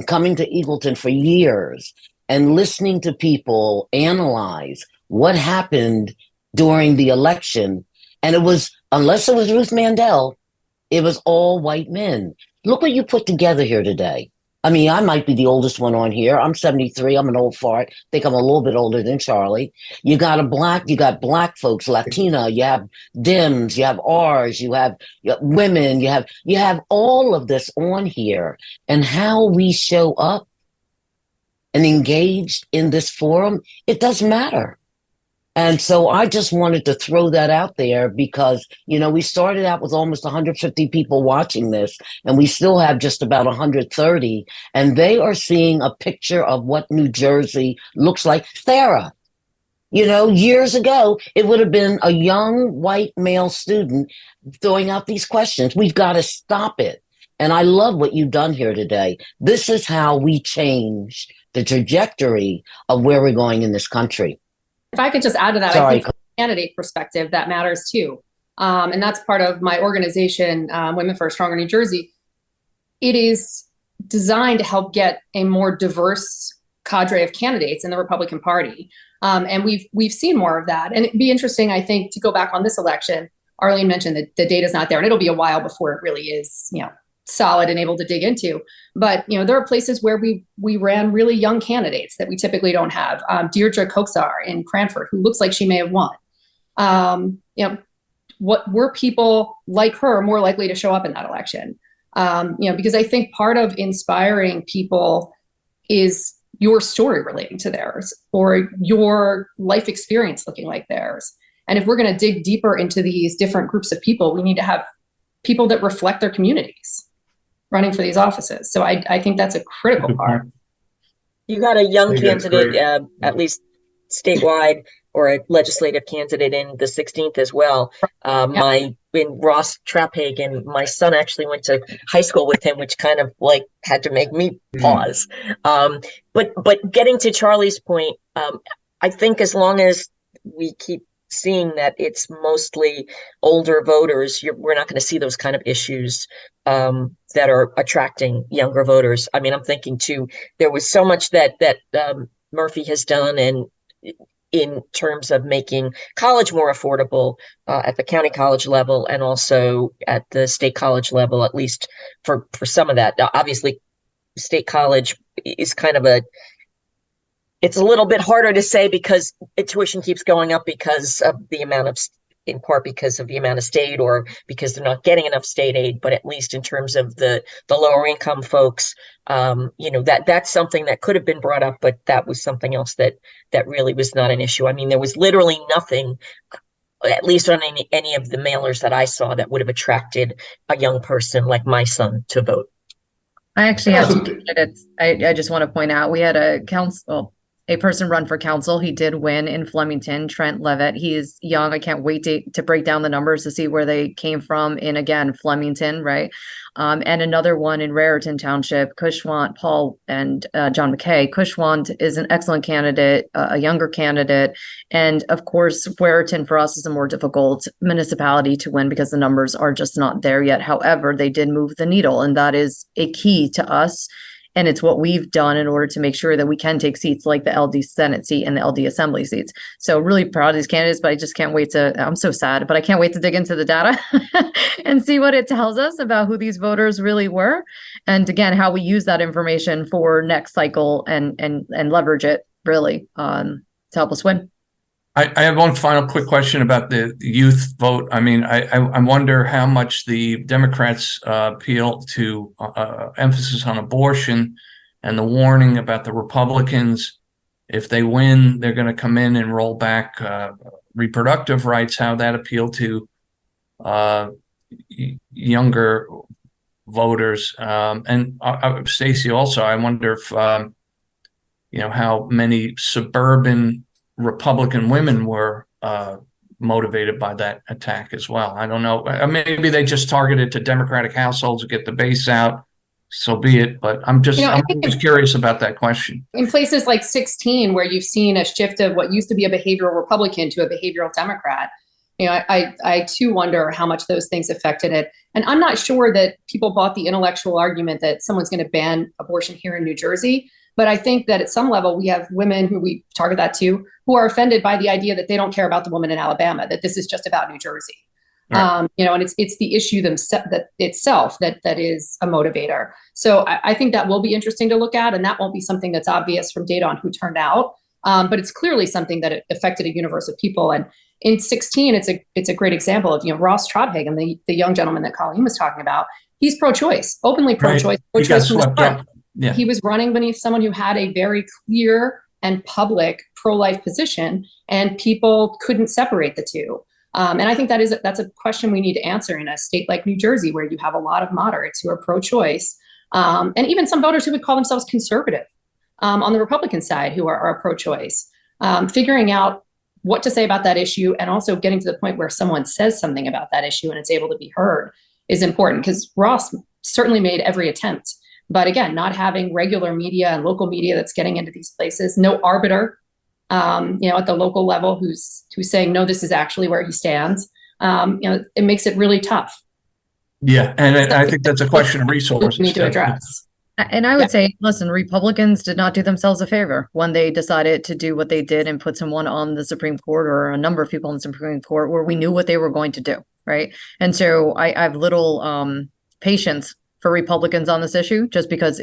coming to Eagleton for years and listening to people analyze what happened during the election. And it was, unless it was Ruth Mandel, it was all white men. Look what you put together here today. I mean, I might be the oldest one on here. I'm 73. I'm an old fart. I think I'm a little bit older than Charlie. You got black folks, Latina, you have Dems, you have Rs, you have women, you have all of this on here. And how we show up and engaged in this forum, it does matter. And so I just wanted to throw that out there because, we started out with almost 150 people watching this, and we still have just about 130, and they are seeing a picture of what New Jersey looks like. Sarah, years ago, it would have been a young white male student throwing out these questions. We've got to stop it. And I love what you've done here today. This is how we change the trajectory of where we're going in this country. If I could just add to that, I think from a candidate perspective, that matters too. And that's part of my organization, Women for a Stronger New Jersey. It is designed to help get a more diverse cadre of candidates in the Republican Party. And we've seen more of that. And it'd be interesting, I think, to go back on this election. Arlene mentioned that the data's not there, and it'll be a while before it really is, solid and able to dig into. But, there are places where we ran really young candidates that we typically don't have. Deirdre Koksar in Cranford, who looks like she may have won. What were people like her more likely to show up in that election? Because I think part of inspiring people is your story relating to theirs or your life experience looking like theirs. And if we're going to dig deeper into these different groups of people, we need to have people that reflect their communities running for these offices. So I think that's a critical part. You got a young candidate, at least statewide, or a legislative candidate in the 16th as well. In Ross Traphagen, my son actually went to high school with him, which kind of had to make me pause. But getting to Charlie's point, I think as long as we keep seeing that it's mostly older voters, we're not going to see those kind of issues that are attracting younger voters. I mean, I'm thinking too, there was so much that Murphy has done, and in terms of making college more affordable at the county college level and also at the state college level, at least for some of that. Now, obviously, state college is kind of it's a little bit harder to say because tuition keeps going up because of the amount of, in part because of the amount of state or because they're not getting enough state aid. But at least in terms of the lower income folks, that's something that could have been brought up, but that was something else that really was not an issue. I mean, there was literally nothing, at least on any of the mailers that I saw, that would have attracted a young person like my son to vote. I actually have two candidates. I just want to point out, we had a person run for council. He did win in Flemington, Trent Levitt. He is young. I can't wait to break down the numbers to see where they came from in, again, Flemington, right? And another one in Raritan Township, Cushwant, Paul and John McKay. Cushwant is an excellent candidate, a younger candidate. And of course, Raritan for us is a more difficult municipality to win because the numbers are just not there yet. However, they did move the needle, and that is a key to us. And it's what we've done in order to make sure that we can take seats like the LD Senate seat and the LD Assembly seats. So really proud of these candidates, but I just can't wait I'm so sad, but I can't wait to dig into the data and see what it tells us about who these voters really were. And again, how we use that information for next cycle and leverage it really to help us win. I have one final quick question about the youth vote. I mean, I wonder how much the Democrats appeal to emphasis on abortion and the warning about the Republicans. If they win, they're going to come in and roll back reproductive rights, how that appealed to younger voters. And Stacy, also, I wonder if, how many suburban Republican women were motivated by that attack as well. I don't know. Maybe they just targeted to Democratic households to get the base out. So be it. But I'm just curious about that question. In places like 16, where you've seen a shift of what used to be a behavioral Republican to a behavioral Democrat, I too wonder how much those things affected it. And I'm not sure that people bought the intellectual argument that someone's going to ban abortion here in New Jersey. But I think that at some level, we have women who we target that to, who are offended by the idea that they don't care about the woman in Alabama, that this is just about New Jersey. Right. And it's the issue itself that is a motivator. So I think that will be interesting to look at, and that won't be something that's obvious from data on who turned out. But it's clearly something that it affected a universe of people. And in 16, it's a great example of, Ross Trothagen, the young gentleman that Colleen was talking about. He's pro-choice, openly pro-choice, right. pro-choice from the start. Yeah. He was running beneath someone who had a very clear and public pro-life position, and people couldn't separate the two. And I think that's a question we need to answer in a state like New Jersey, where you have a lot of moderates who are pro-choice, and even some voters who would call themselves conservative on the Republican side who are pro-choice. Figuring out what to say about that issue, and also getting to the point where someone says something about that issue and it's able to be heard, is important, because Ross certainly made every attempt. But again, not having regular media and local media that's getting into these places, no arbiter, at the local level who's saying, no, this is actually where he stands. It makes it really tough. Yeah, and I think that's a question of resources we need to address. And I would say, listen, Republicans did not do themselves a favor when they decided to do what they did and put someone on the Supreme Court, or a number of people on the Supreme Court, where we knew what they were going to do, right? And so I have little patience for Republicans on this issue, just because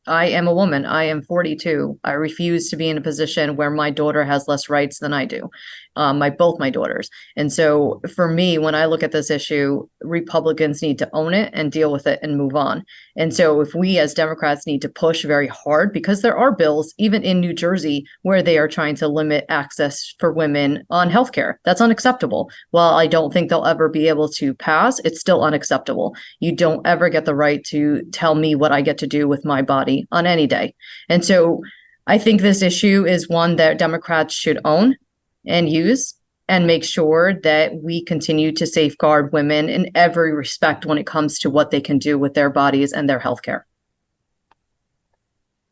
I am a woman. I am 42. I refuse to be in a position where my daughter has less rights than I do. Both my daughters. And so for me, when I look at this issue, Republicans need to own it and deal with it and move on. And so if we as Democrats need to push very hard, because there are bills, even in New Jersey, where they are trying to limit access for women on healthcare. That's unacceptable. While I don't think they'll ever be able to pass, it's still unacceptable. You don't ever get the right to tell me what I get to do with my body on any day. And so I think this issue is one that Democrats should own and use, and make sure that we continue to safeguard women in every respect when it comes to what they can do with their bodies and their healthcare.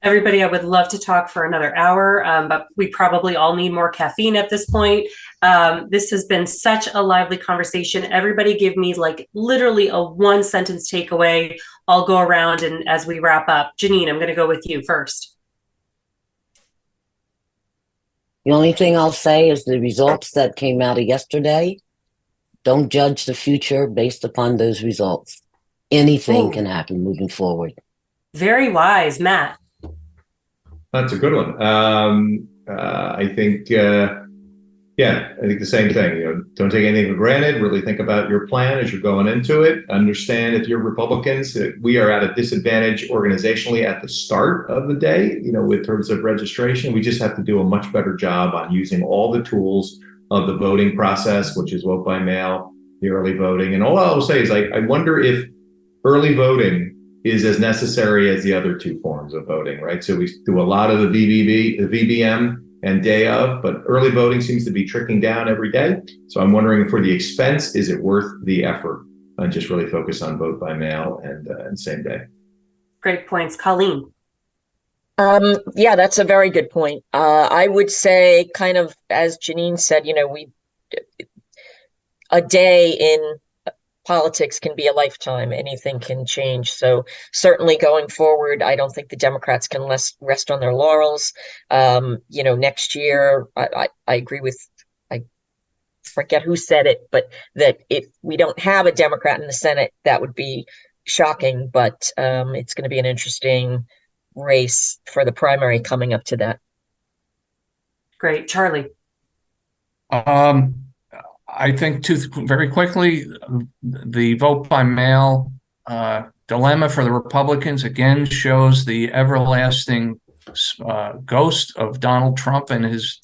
Everybody, I would love to talk for another hour, but we probably all need more caffeine at this point. This has been such a lively conversation. Everybody give me literally a one sentence takeaway. I'll go around, and as we wrap up, Jeannine, I'm going to go with you first. The only thing I'll say is the results that came out of yesterday, don't judge the future based upon those results. Anything can happen moving forward. Very wise, Matt. That's a good one. I think the same thing. Don't take anything for granted. Really think about your plan as you're going into it. Understand, if you're Republicans, that we are at a disadvantage organizationally at the start of the day, in terms of registration. We just have to do a much better job on using all the tools of the voting process, which is vote by mail, the early voting. And all I will say is I wonder if early voting is as necessary as the other two forms of voting, right? So we do a lot of the VBM and day of, but early voting seems to be trickling down every day. So I'm wondering, for the expense, is it worth the effort? And just really focus on vote by mail and same day. Great points. Colleen. Yeah, that's a very good point. I would say, kind of as Jeannine said, a day in politics can be a lifetime. Anything can change. So certainly going forward, I don't think the Democrats can rest on their laurels. Next year, I agree with, I forget who said it, but that if we don't have a Democrat in the Senate, that would be shocking. But it's going to be an interesting race for the primary coming up to that. Great. Charlie. I think, very quickly, the vote by mail dilemma for the Republicans again shows the everlasting ghost of Donald Trump and his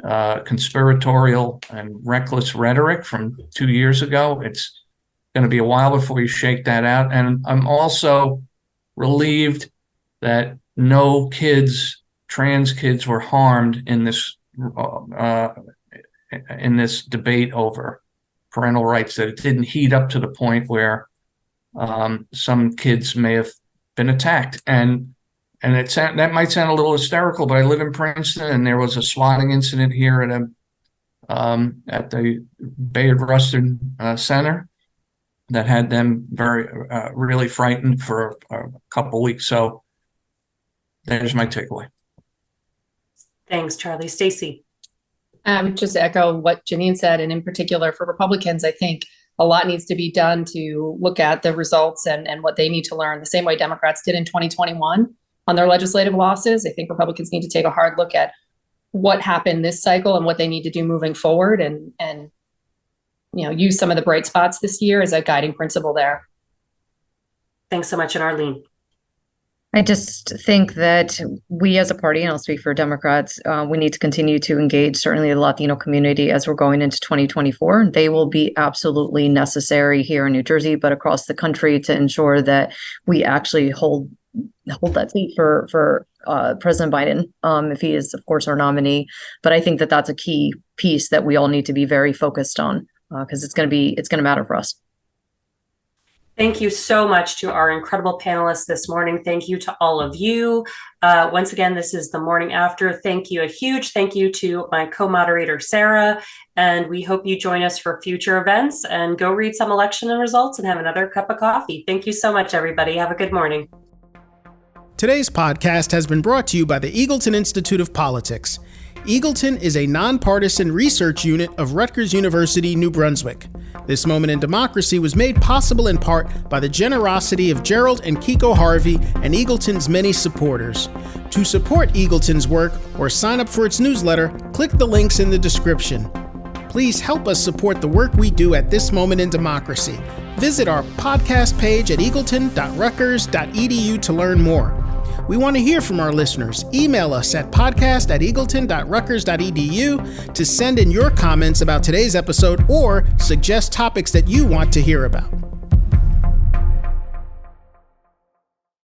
conspiratorial and reckless rhetoric from 2 years ago. It's going to be a while before you shake that out. And I'm also relieved that no trans kids were harmed in this debate over parental rights, that it didn't heat up to the point where some kids may have been attacked. And that might sound a little hysterical, but I live in Princeton, and there was a swatting incident here at the Bayard Rustin Center that had them really frightened for a couple weeks. So there's my takeaway. Thanks, Charlie. Stacy. I would just echo what Jeannine said, and in particular for Republicans, I think a lot needs to be done to look at the results and what they need to learn, the same way Democrats did in 2021 on their legislative losses. I think Republicans need to take a hard look at what happened this cycle and what they need to do moving forward, and use some of the bright spots this year as a guiding principle there. Thanks so much. And Arlene. I just think that we as a party, and I'll speak for Democrats, we need to continue to engage certainly the Latino community as we're going into 2024. They will be absolutely necessary here in New Jersey, but across the country, to ensure that we actually hold that seat for President Biden, if he is, of course, our nominee. But I think that that's a key piece that we all need to be very focused on, because it's going to matter for us. Thank you so much to our incredible panelists this morning. Thank you to all of you. Once again, this is the morning after. Thank you. A huge thank you to my co-moderator, Sarah. And we hope you join us for future events, and go read some election and results and have another cup of coffee. Thank you so much, everybody. Have a good morning. Today's podcast has been brought to you by the Eagleton Institute of Politics. Eagleton is a nonpartisan research unit of Rutgers University, New Brunswick. This moment in democracy was made possible in part by the generosity of Gerald and Kiko Harvey and Eagleton's many supporters. To support Eagleton's work or sign up for its newsletter, click the links in the description. Please help us support the work we do at This Moment in Democracy. Visit our podcast page at eagleton.rutgers.edu to learn more. We want to hear from our listeners. Email us at podcast@eagleton.rutgers.edu to send in your comments about today's episode or suggest topics that you want to hear about.